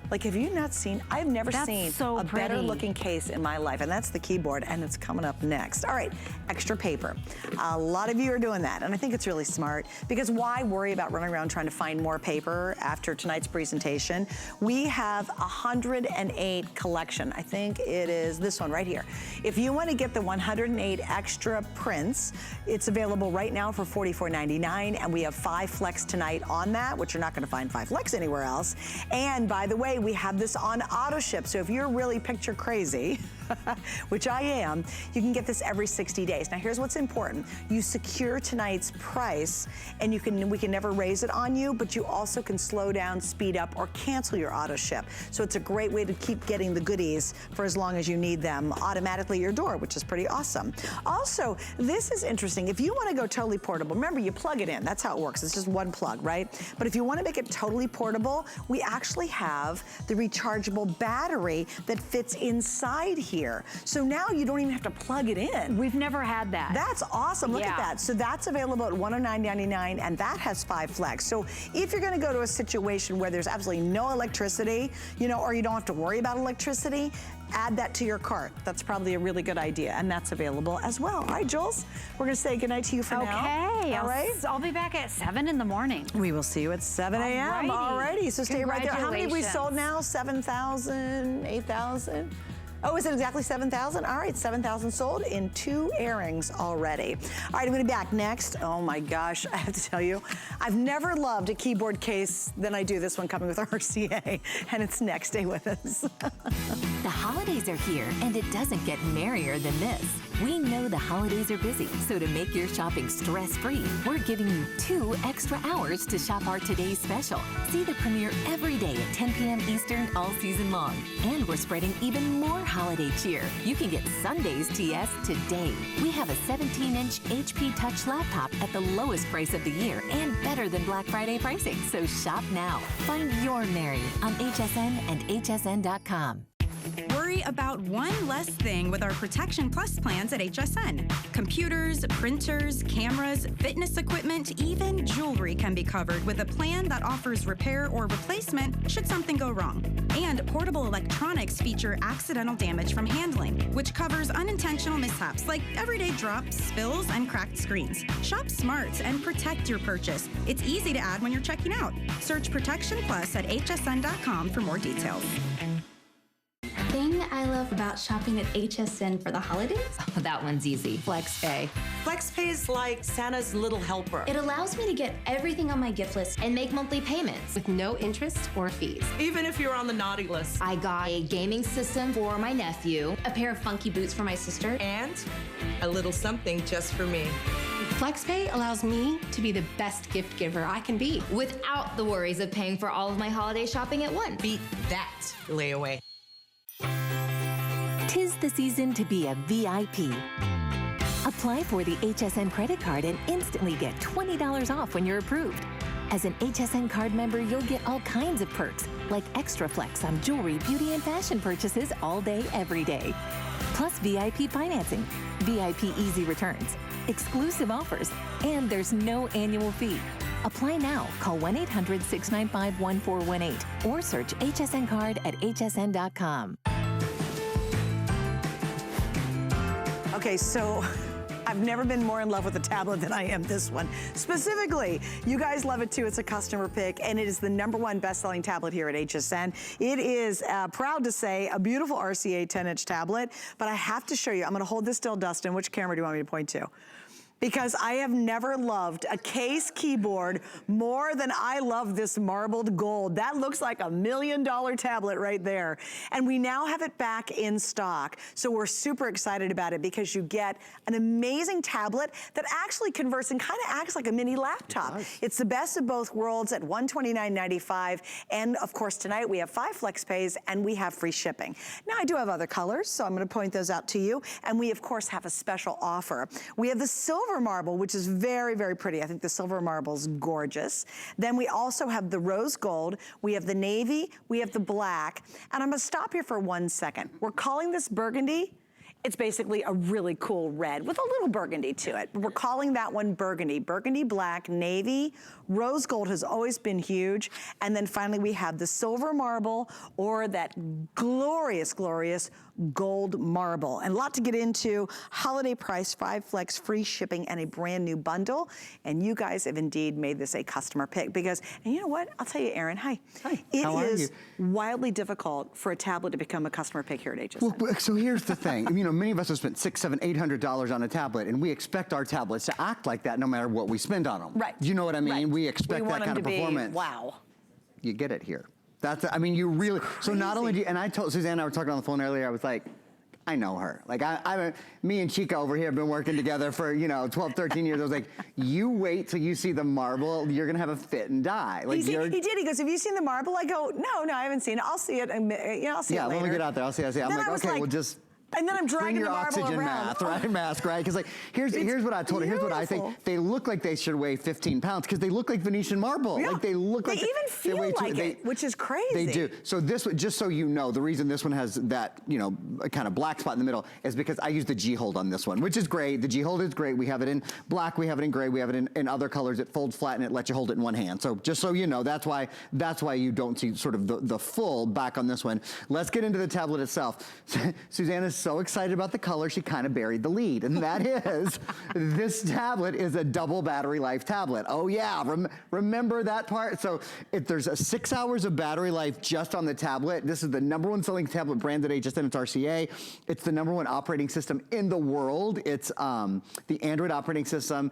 like, have you not seen? I've never seen so a better pretty. looking case in my life, and that's the keyboard, and it's coming up next. All right, extra paper. A lot of you are doing that, and I think it's really smart, because why worry about running around trying to find more paper after tonight's presentation? We have 108 collection. I think it is this one right here. If you want to get the 108 extra prints, it's available right now for $44.99, and we have 5 flex tonight on that, which you're not going to find 5 flex anywhere else. And by the way, we have this on auto ship. So if you're really picture crazy, which I am, you can get this every 60 days. Now here's what's important. You secure tonight's price and we can never raise it on you, but you also can slow down, speed up, or cancel your auto ship. So it's a great way to keep getting the goodies for as long as you need them automatically at your door, which is pretty awesome. Also, this is interesting. If you want to go totally portable, remember you plug it in. That's how it works. It's just one plug, right? But if you want to make it totally portable, we actually have the rechargeable battery that fits inside here. So now you don't even have to plug it in. We've never had that. That's awesome. Look at Yeah. that. So that's available at $109.99, and that has 5 flex. So if you're going to go to a situation where there's absolutely no electricity, you know, or you don't have to worry about electricity, add that to your cart. That's probably a really good idea, and that's available as well. All right, Jules, we're going to say goodnight to you for now. Okay. All right. I'll be back at 7 in the morning. We will see you at 7 a.m. Alrighty. Alrighty, so stay right there. How many have we Congratulations. sold now? 7,000, 8,000? Oh, is it exactly 7,000? All right, 7,000 sold in 2 airings already. All right, I'm gonna be back next. Oh my gosh, I have to tell you, I've never loved a keyboard case than I do this one coming with RCA, and it's next. Stay with us. The holidays are here, and it doesn't get merrier than this. We know the holidays are busy, so to make your shopping stress-free, we're giving you 2 extra hours to shop our Today's Special. See the premiere every day at 10 p.m. Eastern all season long. And we're spreading even more holiday cheer. You can get Sunday's TS today. We have a 17-inch HP Touch laptop at the lowest price of the year and better than Black Friday pricing, so shop now. Find your Mary on HSN and hsn.com. Worry about one less thing with our Protection Plus plans at HSN. Computers, printers, cameras, fitness equipment, even jewelry can be covered with a plan that offers repair or replacement should something go wrong. And portable electronics feature accidental damage from handling, which covers unintentional mishaps like everyday drops, spills, and cracked screens. Shop smart and protect your purchase. It's easy to add when you're checking out. Search Protection Plus at hsn.com for more details. Thing I love about shopping at HSN for the holidays? Oh, that one's easy. FlexPay. FlexPay is like Santa's little helper. It allows me to get everything on my gift list and make monthly payments with no interest or fees. Even if you're on the naughty list. I got a gaming system for my nephew, a pair of funky boots for my sister, and a little something just for me. FlexPay allows me to be the best gift giver I can be without the worries of paying for all of my holiday shopping at once. Beat that layaway. 'Tis the season to be a VIP. Apply for the HSN credit card and instantly get $20 off when you're approved. As an HSN card member, you'll get all kinds of perks, like extra flex on jewelry, beauty, and fashion purchases all day, every day. Plus VIP financing, VIP easy returns, exclusive offers, and there's no annual fee. Apply now. Call 1-800-695-1418 or search HSN card at hsn.com. Okay, so I've never been more in love with a tablet than I am this one. Specifically, you guys love it too. It's a customer pick, and it is the #1 best-selling tablet here at HSN. It is, proud to say, a beautiful RCA 10-inch tablet, but I have to show you. I'm gonna hold this still, Dustin. Which camera do you want me to point to? Because I have never loved a case keyboard more than I love this marbled gold. That looks like $1 million tablet right there. And we now have it back in stock. So we're super excited about it because you get an amazing tablet that actually converts and kind of acts like a mini laptop. It's the best of both worlds at $129.95. And of course, tonight we have 5 flex pays and we have free shipping. Now I do have other colors, so I'm gonna point those out to you. And we of course have a special offer. We have the silver marble, which is very, very pretty. I think the silver marble is gorgeous. Then we also have the rose gold, we have the navy, we have the black, and I'm gonna stop here for 1 second. We're calling this burgundy. It's basically a really cool red with a little burgundy to it. We're calling that one burgundy. Burgundy, black, navy, rose gold has always been huge. And then finally we have the silver marble or that glorious, glorious gold marble. And a lot to get into. Holiday price, 5 flex, free shipping, and a brand new bundle. And you guys have indeed made this a customer pick because, and you know what? I'll tell you, Aaron, hi. Hi, It how are is you? wildly difficult for a tablet to become a customer pick here at HSN. Well, so here's the thing. You know, many of us have spent $600, $700, $800 on a tablet, and we expect our tablets to act like that no matter what we spend on them. Right. You know what I mean? Right. We expect that kind of performance. Wow. You get it here. That's, I mean, you really, so not only do you, and I told Suzanne and I were talking on the phone earlier, I was like, I know her. Like, me and Chica over here have been working together for, 12, 13 years. I was like, you wait till you see the marble, you're gonna have a fit and die. Like, he did, he goes, have you seen the marble? I go, no, I haven't seen it. I'll see it, and I'll see it later. Yeah, when we get out there, I'll see it. I'm like, okay, we'll just, and then I'm dragging bring your the marble oxygen around. mask, right? Because like, here's what I told her. Here's what I think. They look like they should weigh 15 pounds because they look like Venetian marble. Yeah. Like they look like they even feel like it, which is crazy. They do. So this, just so you know, the reason this one has that, a kind of black spot in the middle is because I use the G-hold on this one, which is great. The G-hold is great. We have it in black, we have it in gray, we have it in other colors. It folds flat and it lets you hold it in one hand. So just so you know, that's why you don't see sort of the full back on this one. Let's get into the tablet itself. Suzanne is so excited about the color, she kind of buried the lead, and that is, this tablet is a double battery life tablet. Oh yeah, remember that part? So if there's 6 hours of battery life just on the tablet, this is the #1 selling tablet brand at HSN, it's RCA. It's the #1 operating system in the world. It's the Android operating system.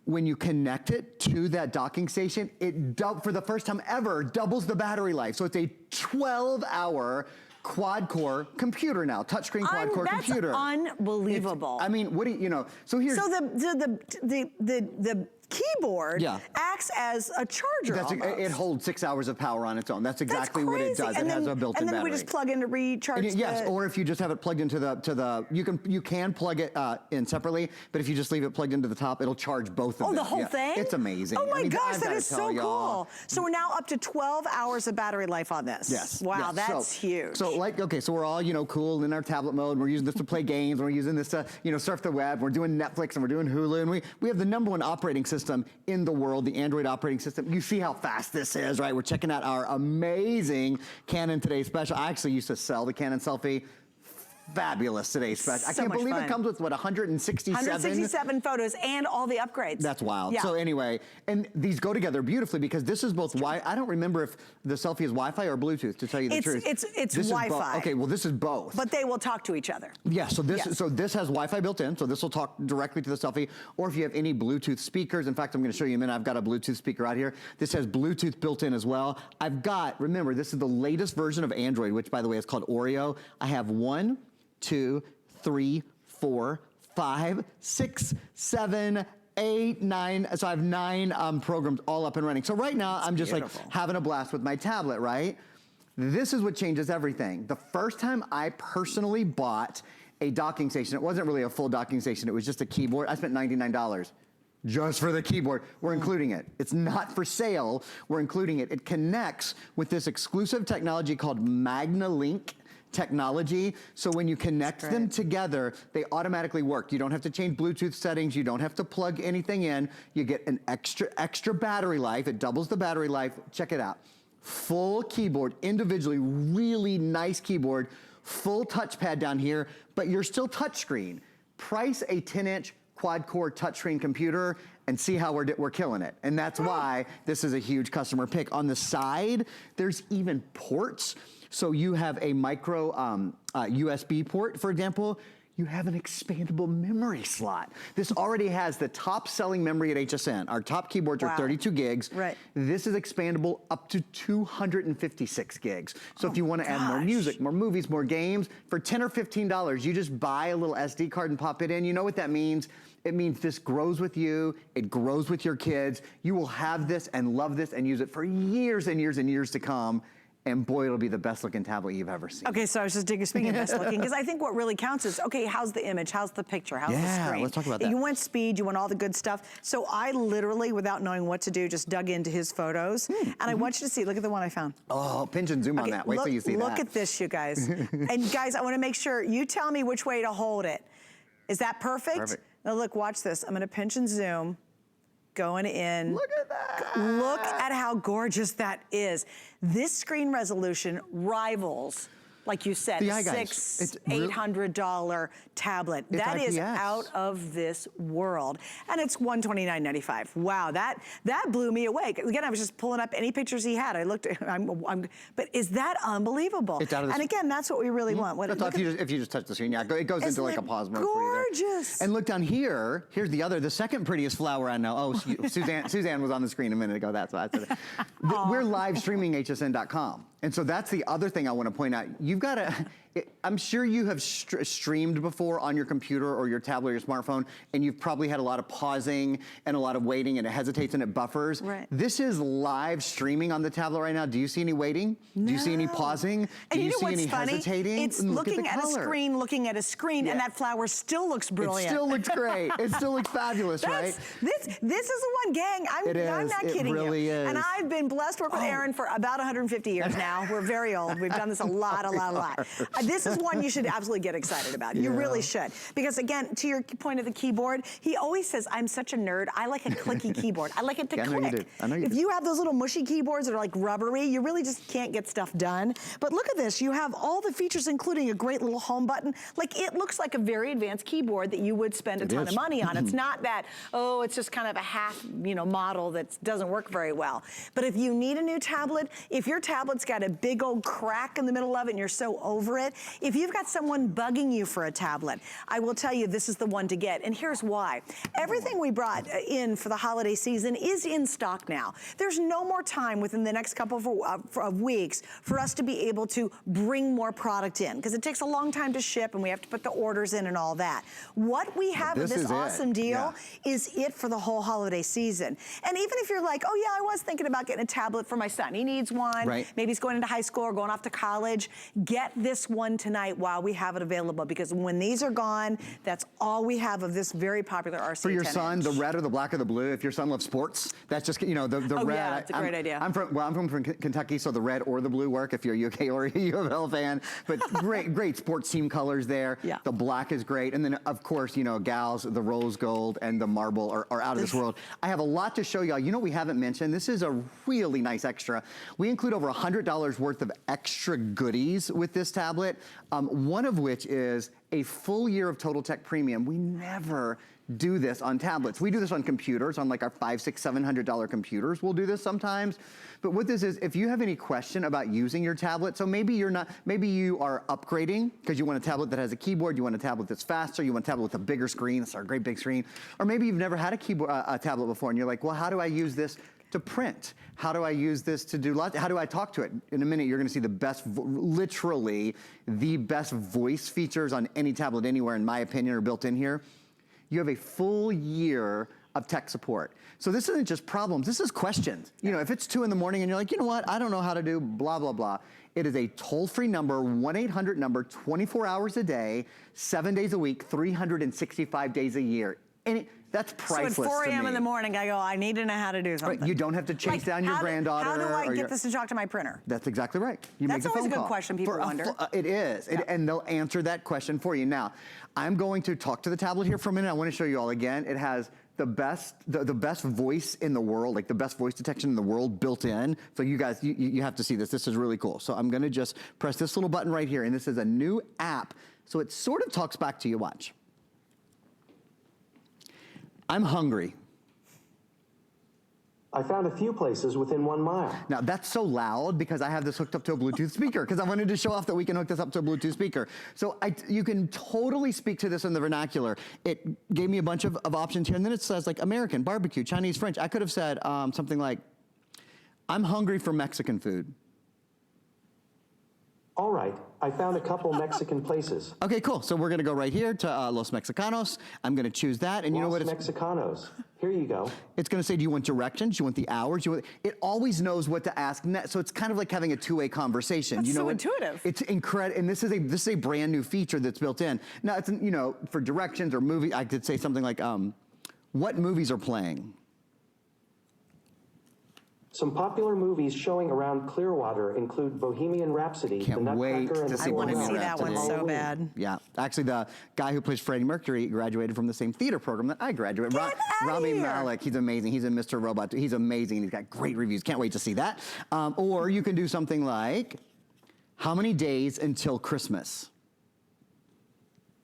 When you connect it to that docking station, it for the first time ever doubles the battery life. So it's a 12-hour quad-core computer now, touchscreen quad-core computer. That's unbelievable. I mean, what do you know? So here's the keyboard acts as a charger. It holds 6 hours of power on its own. That's exactly what it does. It has a built-in battery. And then we just plug in to recharge. Yes, or if you just have it plugged into you can plug it in separately, but if you just leave it plugged into the top, it'll charge both of them. Oh, the whole thing? It's amazing. Oh my gosh, that is so cool. So we're now up to 12 hours of battery life on this. Yes. Wow, that's huge. So so we're all, cool in our tablet mode. We're using this to play games. We're using this to, surf the web. We're doing Netflix and we're doing Hulu. And we have the #1 operating system in the world, the Android operating system. You see how fast this is, right? We're checking out our amazing Canon Today Special. I actually used to sell the Canon Selfie fabulous today's special. I So can't much believe fun. it comes with, what, 167? 167 photos and all the upgrades. That's wild. Yeah. So anyway, and these go together beautifully because this is both I don't remember if the selfie is Wi-Fi or Bluetooth, to tell you the truth. It's This is Wi-Fi. Okay, well, this is both. But they will talk to each other. Yeah, so this Yes. has Wi-Fi built in, so this will talk directly to the selfie, or if you have any Bluetooth speakers. In fact, I'm gonna show you in a minute, I've got a Bluetooth speaker out here. This has Bluetooth built in as well. I've got, remember, this is the latest version of Android, which by the way is called Oreo. I have 1, 2, 3, 4, 5, 6, 7, 8, 9, so I have 9 programs all up and running. So right now, I'm just beautiful. like having a blast with my tablet, right? This is what changes everything. The first time I personally bought a docking station, it wasn't really a full docking station, it was just a keyboard. I spent $99 just for the keyboard. We're including it. It's not for sale, we're including it. It connects with this exclusive technology called MagnaLink technology. So when you connect them together, they automatically work. You don't have to change Bluetooth settings. You don't have to plug anything in. You get an extra battery life. It doubles the battery life. Check it out. Full keyboard, individually, really nice keyboard, full touchpad down here, but you're still touchscreen. Price a 10-inch quad-core touchscreen computer and see how we're killing it. And that's why this is a huge customer pick. On the side, there's even ports. So you have a micro USB port, for example. You have an expandable memory slot. This already has the top selling memory at HSN. Our top keyboards are 32 gigs. Right. This is expandable up to 256 gigs. So if you want to add more music, more movies, more games, for $10 or $15, you just buy a little SD card and pop it in. You know what that means? It means this grows with you, it grows with your kids. You will have this and love this and use it for years and years and years to come. And boy, it'll be the best looking tablet you've ever seen. Okay, so I was just speaking of best looking, because I think what really counts is, okay, how's the image, how's the picture, how's the screen? Let's talk about that. You want speed, you want all the good stuff. So I literally, without knowing what to do, just dug into his photos. And I want you to see, look at the one I found. Oh, pinch and zoom on that. Wait till you see that. Look at this, you guys. And guys, I wanna make sure, you tell me which way to hold it. Is that perfect? Perfect. Now look, watch this. I'm gonna pinch and zoom. Going in. Look at that. Look at how gorgeous that is. This screen resolution rivals, like you said, the $800 tablet. That is out of this world. And it's $129.95. Wow, that blew me away. Again, I was just pulling up any pictures he had. I looked at, but is that unbelievable? It's out of this. And again, that's what we really want. If you just touch the screen, it goes into like a pause mode for you there. Gorgeous. And look down here, here's the second prettiest flower I know. Oh, Suzanne was on the screen a minute ago, that's why I said it. We're live streaming hsn.com. And so that's the other thing I want to point out. You've got to, I'm sure you have streamed before on your computer or your tablet or your smartphone, and you've probably had a lot of pausing and a lot of waiting, and it hesitates and it buffers. Right. This is live streaming on the tablet right now. Do you see any waiting? No. Do you see any pausing? Do you see any hesitating? It's Look looking at a color. screen, looking at a screen, and that flower still looks brilliant. It still looks great. It still looks fabulous, right? This is the one, gang. I'm not kidding you. It really is. And I've been blessed to work with Aaron for about 150 years now. We're very old. We've done this a lot. This is one you should absolutely get excited about. You really should. Because again, to your point of the keyboard, he always says, I'm such a nerd. I like a clicky keyboard. I like it to click. I know you do. If you have those little mushy keyboards that are like rubbery, you really just can't get stuff done. But look at this. You have all the features, including a great little home button. Like, it looks like a very advanced keyboard that you would spend a ton of money on. It's not that, oh, it's just kind of a half, model that doesn't work very well. But if you need a new tablet, if your tablet's got a big old crack in the middle of it and you're so over it, if you've got someone bugging you for a tablet, I will tell you this is the one to get. And here's why. Everything we brought in for the holiday season is in stock now. There's no more time within the next couple of weeks for us to be able to bring more product in, because it takes a long time to ship and we have to put the orders in and all that. What we have in this awesome deal is it for the whole holiday season. And even if you're like, oh yeah, I was thinking about getting a tablet for my son. He needs one. Maybe he's going into high school or going off to college. Get this one tonight while we have it available, because when these are gone, that's all we have of this very popular RC10 For your son, inch. the red or the black or the blue, if your son loves sports, that's just, the red. Yeah, that's a great idea. I'm from Kentucky, so the red or the blue work if you're a UK or a U of L fan. But great sports team colors there. Yeah. The black is great. And then, of course, gals, the rose gold and the marble are out of this world. I have a lot to show y'all. You know what we haven't mentioned? This is a really nice extra. We include over $100 worth of extra goodies with this tablet, one of which is a full year of Total Tech Premium. We never do this on tablets. We do this on computers, on like our $500, $600, $700 computers. We'll do this sometimes. But what this is, if you have any question about using your tablet, so maybe you are upgrading because you want a tablet that has a keyboard, you want a tablet that's faster, you want a tablet with a bigger screen, that's our great big screen, or maybe you've never had a keyboard, a tablet before, and you're like, well, how do I use this to print? How do I use this to do lots? How do I talk to it? In a minute, you're gonna see the best, literally the best voice features on any tablet anywhere, in my opinion, are built in here. You have a full year of tech support. So this isn't just problems, this is questions. You know, if it's 2 in the morning and you're like, you know what, I don't know how to do blah, blah, blah. It is a toll-free number, 1-800 number, 24 hours a day, 7 days a week, 365 days a year. And that's priceless. So at 4 to a.m. me. in the morning, I go, I need to know how to do something. Right, you don't have to chase down your granddaughter. How do I get this to talk to my printer? That's exactly right. You That's make a always phone a good call. question people wonder. It is, and they'll answer that question for you. Now, I'm going to talk to the tablet here for a minute. I want to show you all again. It has the best voice in the world, like the best voice detection in the world built in. So you guys, you have to see this. This is really cool. So I'm going to just press this little button right here, and this is a new app. So it sort of talks back to you. Watch. I'm hungry. I found a few places within 1 mile. Now that's so loud because I have this hooked up to a Bluetooth speaker because I wanted to show off that we can hook this up to a Bluetooth speaker. So you can totally speak to this in the vernacular. It gave me a bunch of options here, and then it says like American, barbecue, Chinese, French. I could have said something like, I'm hungry for Mexican food. All right, I found a couple Mexican places. Okay, cool. So we're gonna go right here to Los Mexicanos. I'm gonna choose that, and you know what? Los Mexicanos. Here you go. It's gonna say, do you want directions? Do you want the hours? It always knows what to ask next. So it's kind of like having a two-way conversation. That's you know so what? intuitive. It's incredible, and this is a brand new feature that's built in. Now it's, you know, for directions or movie, I could say something like, what movies are playing? Some popular movies showing around Clearwater include Bohemian Rhapsody, Can't The wait Nutcracker, and to see I want to Bohemian see that one Rhapsody. so bad. Yeah, actually the guy who plays Freddie Mercury graduated from the same theater program that I graduated. Get outta Rami here. Malek, he's amazing. He's in Mr. Robot. He's amazing. He's got great reviews. Can't wait to see that. Or you can do something like, how many days until Christmas?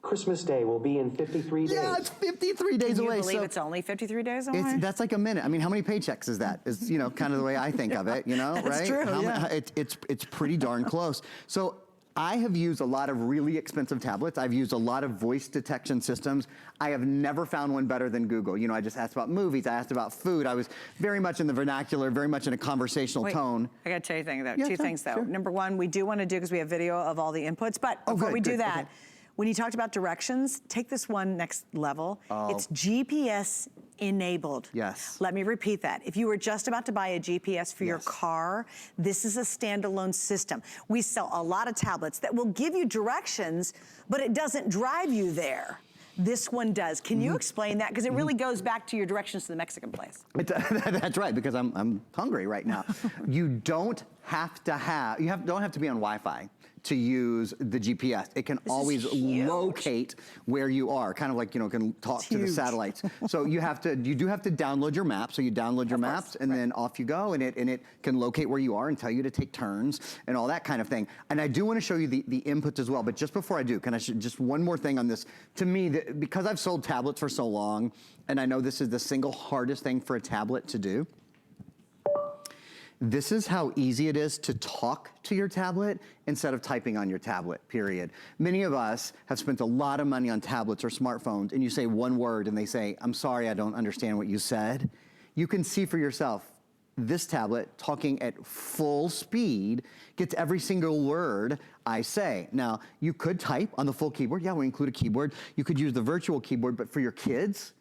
Christmas Day will be in 53 days. Yeah, it's 53 days Can away. you believe it's only 53 days away? That's like a minute. I mean, how many paychecks is that? Is, you know, kind of the way I think of it, you know, That's right? true, yeah. It's pretty darn close. So I have used a lot of really expensive tablets. I've used a lot of voice detection systems. I have never found one better than Google. You know, I just asked about movies. I asked about food. I was very much in the vernacular, very much in a conversational tone. I got to tell you Yeah, two things though. sure. Number one, we do want to do, because we have video of all the inputs, but before good, we do good, that, okay. when you talked about directions, take this one next level. Oh. It's GPS enabled. Yes. Let me repeat that. If you were just about to buy a GPS for your Yes. car, this is a standalone system. We sell a lot of tablets that will give you directions, but it doesn't drive you there. This one does. Can you explain that? Because it really goes back to your directions to the Mexican place. That's right, because I'm hungry right now. You don't have to don't have to be on Wi-Fi to use the GPS. It can always locate where you are, kind of like, you know, can talk to the satellites. So you do have to download your map. So you download your maps, and then off you go, and it can locate where you are and tell you to take turns and all that kind of thing. And I do want to show you the inputs as well, but just before I do, can I just one more thing on this? To me, because I've sold tablets for so long, and I know this is the single hardest thing for a tablet to do, this is how easy it is to talk to your tablet instead of typing on your tablet, period. Many of us have spent a lot of money on tablets or smartphones, and you say one word and they say, I'm sorry, I don't understand what you said. You can see for yourself, this tablet, talking at full speed, gets every single word I say. Now, you could type on the full keyboard. Yeah, we include a keyboard. You could use the virtual keyboard, but for your kids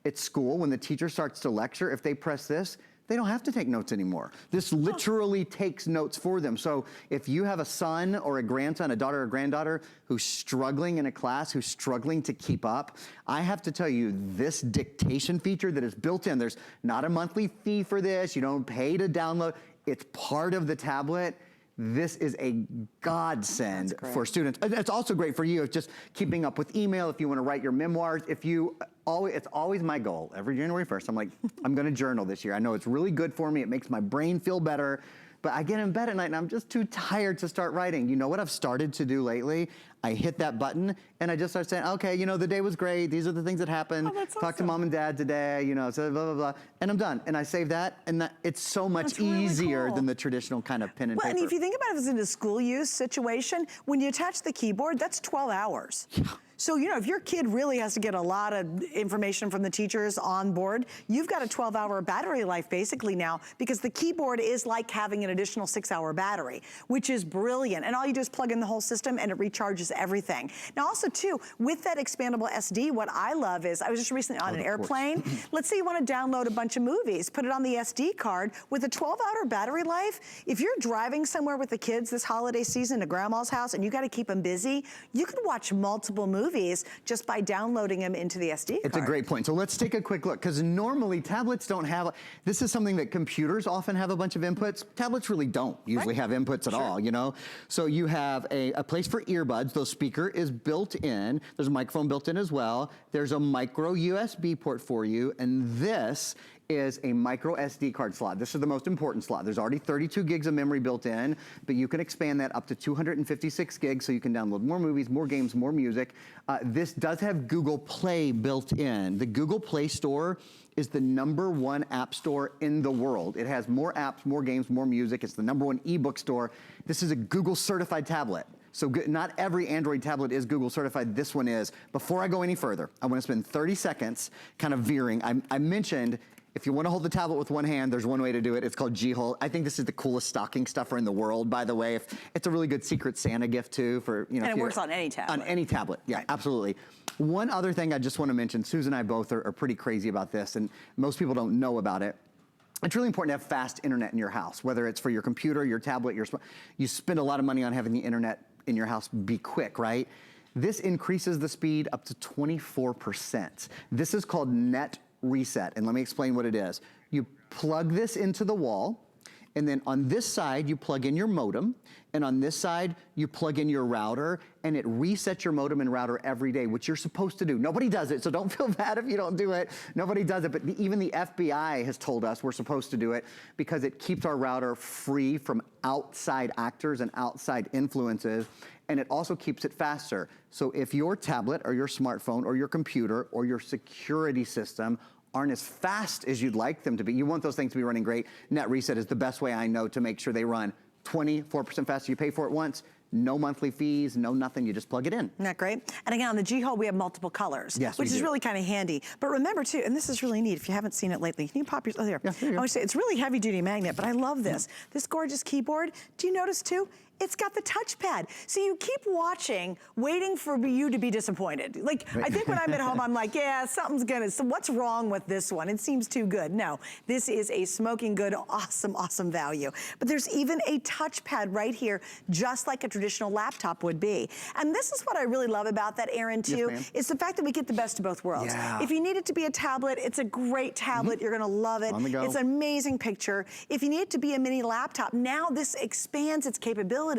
at school, when the teacher starts to lecture, if they press this, they don't have to take notes anymore. This literally takes notes for them. So if you have a son or a grandson, a daughter or granddaughter who's struggling in a class, who's struggling to keep up, I have to tell you, this dictation feature that is built in, there's not a monthly fee for this, you don't pay to download, it's part of the tablet. This is a godsend for students. It's also great for you. It's just keeping up with email, if you want to write your memoirs, it's always my goal. Every January 1st, I'm like, I'm going to journal this year. I know it's really good for me. It makes my brain feel better. but I get in bed at night and I'm just too tired to start writing. You know what I've started to do lately? I hit that button and I just start saying, okay, you know, the day was great. These are the things that happened. Talk to mom and dad today, you know, so blah, blah, blah. And I'm done. And I save that. And it's so much easier than the traditional kind of pen and paper. And if you think about it as in a school use situation, when you attach the keyboard, that's 12 hours. Yeah. So, you know, if your kid really has to get a lot of information from the teachers on board, you've got a 12-hour battery life basically now, because the keyboard is like having an additional 6-hour battery, which is brilliant. And all you do is plug in the whole system and it recharges everything. Now also too, with that expandable SD, what I love is, I was just recently on an airplane. Let's say you want to download a bunch of movies, put it on the SD card with a 12-hour battery life. If you're driving somewhere with the kids this holiday season to grandma's house and you got to keep them busy, you can watch multiple movies just by downloading them into the SD card. It's a great point. So let's take a quick look, because normally tablets don't have, this is something that computers often have a bunch of inputs. Tablets really don't usually have inputs at all, you know? So you have a place for earbuds. The speaker is built in. There's a microphone built in as well. There's a micro USB port for you, and this is a micro SD card slot. This is the most important slot. There's already 32 gigs of memory built in, but you can expand that up to 256 gigs so you can download more movies, more games, more music. This does have Google Play built in. The Google Play Store is the #1 app store in the world. It has more apps, more games, more music. It's the #1 ebook store. This is a Google certified tablet. So not every Android tablet is Google certified. This one is. Before I go any further, I want to spend 30 seconds kind of veering. I mentioned, if you want to hold the tablet with one hand, there's one way to do it. It's called G-Hold. I think this is the coolest stocking stuffer in the world, by the way. It's a really good Secret Santa gift too for, you know. And it works on any tablet. On any tablet, yeah, absolutely. One other thing I just want to mention, Susan and I both are pretty crazy about this, and most people don't know about it. It's really important to have fast internet in your house, whether it's for your computer, your tablet, you spend a lot of money on having the internet in your house be quick, right? This increases the speed up to 24%. This is called Net Reset, and let me explain what it is. You plug this into the wall, and then on this side, you plug in your modem, and on this side, you plug in your router, and it resets your modem and router every day, which you're supposed to do. Nobody does it, so don't feel bad if you don't do it. Nobody does it, but even the FBI has told us we're supposed to do it because it keeps our router free from outside actors and outside influences, and it also keeps it faster. So if your tablet or your smartphone or your computer or your security system aren't as fast as you'd like them to be, you want those things to be running great, Net Reset is the best way I know to make sure they run 24% faster. You pay for it once, no monthly fees, no nothing, you just plug it in. Isn't that great? And again, on the G-Hold, we have multiple colors, yes, which is really kind of handy. But remember too, and this is really neat, if you haven't seen it lately, can you pop your, oh there. Yeah, there you go. I would say it's really heavy duty magnet, but I love this. This gorgeous keyboard, do you notice too? It's got the touchpad. So you keep watching, waiting for you to be disappointed. Like, I think when I'm at home, I'm like, yeah, so what's wrong with this one? It seems too good. No, this is a smoking good, awesome, awesome value. But there's even a touchpad right here, just like a traditional laptop would be. And this is what I really love about that, Aaron, too, is the fact that we get the best of both worlds. Yeah. If you need it to be a tablet, it's a great tablet. You're gonna love it. On the go. It's an amazing picture. If you need it to be a mini laptop, now this expands its capabilities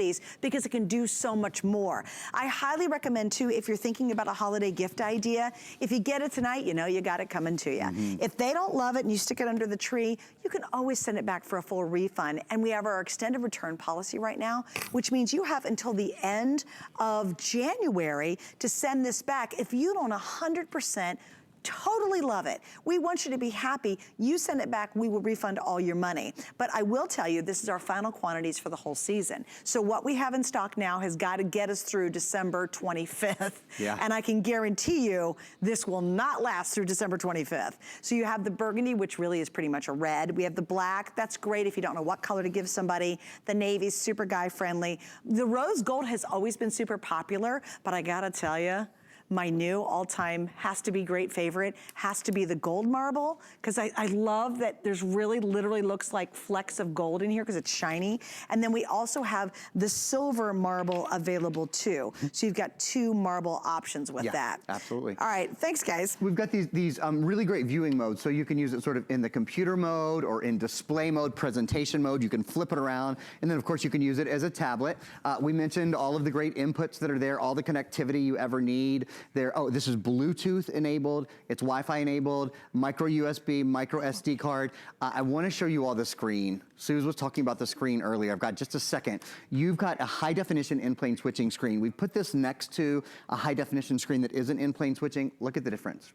because it can do so much more. I highly recommend too, if you're thinking about a holiday gift idea, if you get it tonight, you know you got it coming to you. If they don't love it and you stick it under the tree, you can always send it back for a full refund. And we have our extended return policy right now, which means you have until the end of January to send this back. If you don't 100% totally love it. We want you to be happy. You send it back, we will refund all your money. But I will tell you, this is our final quantities for the whole season. So what we have in stock now has got to get us through December 25th. Yeah. And I can guarantee you, this will not last through December 25th. So you have the burgundy, which really is pretty much a red. We have the black. That's great if you don't know what color to give somebody. The navy's super guy friendly. The rose gold has always been super popular, but I gotta tell you, my new all-time has to be great favorite has to be the gold marble, because I love that there's really literally looks like flecks of gold in here because it's shiny. And then we also have the silver marble available too. So you've got 2 marble options with that. Absolutely. All right, thanks guys. We've got these really great viewing modes, so you can use it sort of in the computer mode or in display mode, presentation mode. You can flip it around, and then of course you can use it as a tablet. We mentioned all of the great inputs that are there, all the connectivity you ever need. Oh, this is Bluetooth enabled. It's Wi-Fi enabled, micro USB, micro SD card. I want to show you all the screen. Suze was talking about the screen earlier. I've got just a second. You've got a high definition in-plane switching screen. We put this next to a high definition screen that isn't in-plane switching. Look at the difference.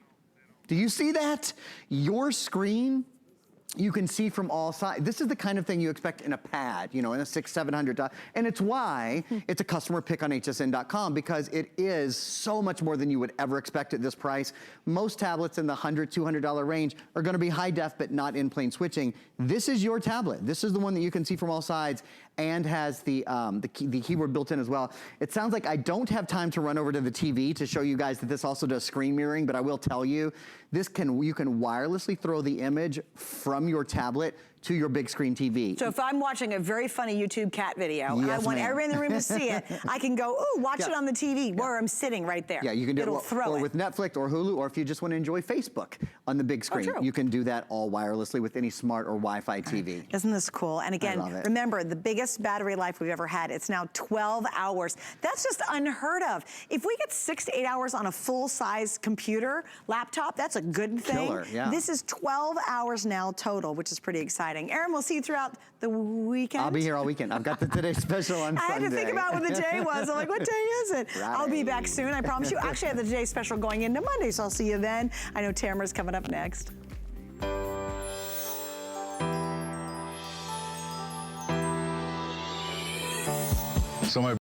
Do you see that? Your screen, you can see from all sides. This is the kind of thing you expect in a pad, you know, in a $600-700. And it's why it's a customer pick on hsn.com, because it is so much more than you would ever expect at this price. Most tablets in the $100, $200 range are gonna be high def, but not in plane switching. This is your tablet. This is the one that you can see from all sides and has the keyboard built in as well. It sounds like I don't have time to run over to the TV to show you guys that this also does screen mirroring, but I will tell you, you can wirelessly throw the image from your tablet to your big screen TV. So if I'm watching a very funny YouTube cat video and I want everybody in the room to see it, I can go, ooh, watch it on the TV where I'm sitting right there. Yeah, you can do It'll it, throw or it. with Netflix or Hulu, or if you just want to enjoy Facebook on the big screen, you can do that all wirelessly with any smart or Wi-Fi TV. Isn't this cool? And again, remember, the biggest battery life we've ever had, it's now 12 hours. That's just unheard of. If we get 6 to 8 hours on a full-size computer, laptop, that's a good thing. Killer, yeah. This is 12 hours now total, which is pretty exciting. Aaron, we'll see you throughout the weekend. I'll be here all weekend. I've got the Today Special on Sunday. I had to think about what the day was. I'm like, what day is it? Friday. I'll be back soon, I promise you. Actually, I have the Today Special going into Monday, so I'll see you then. I know Tamara's coming up next. So my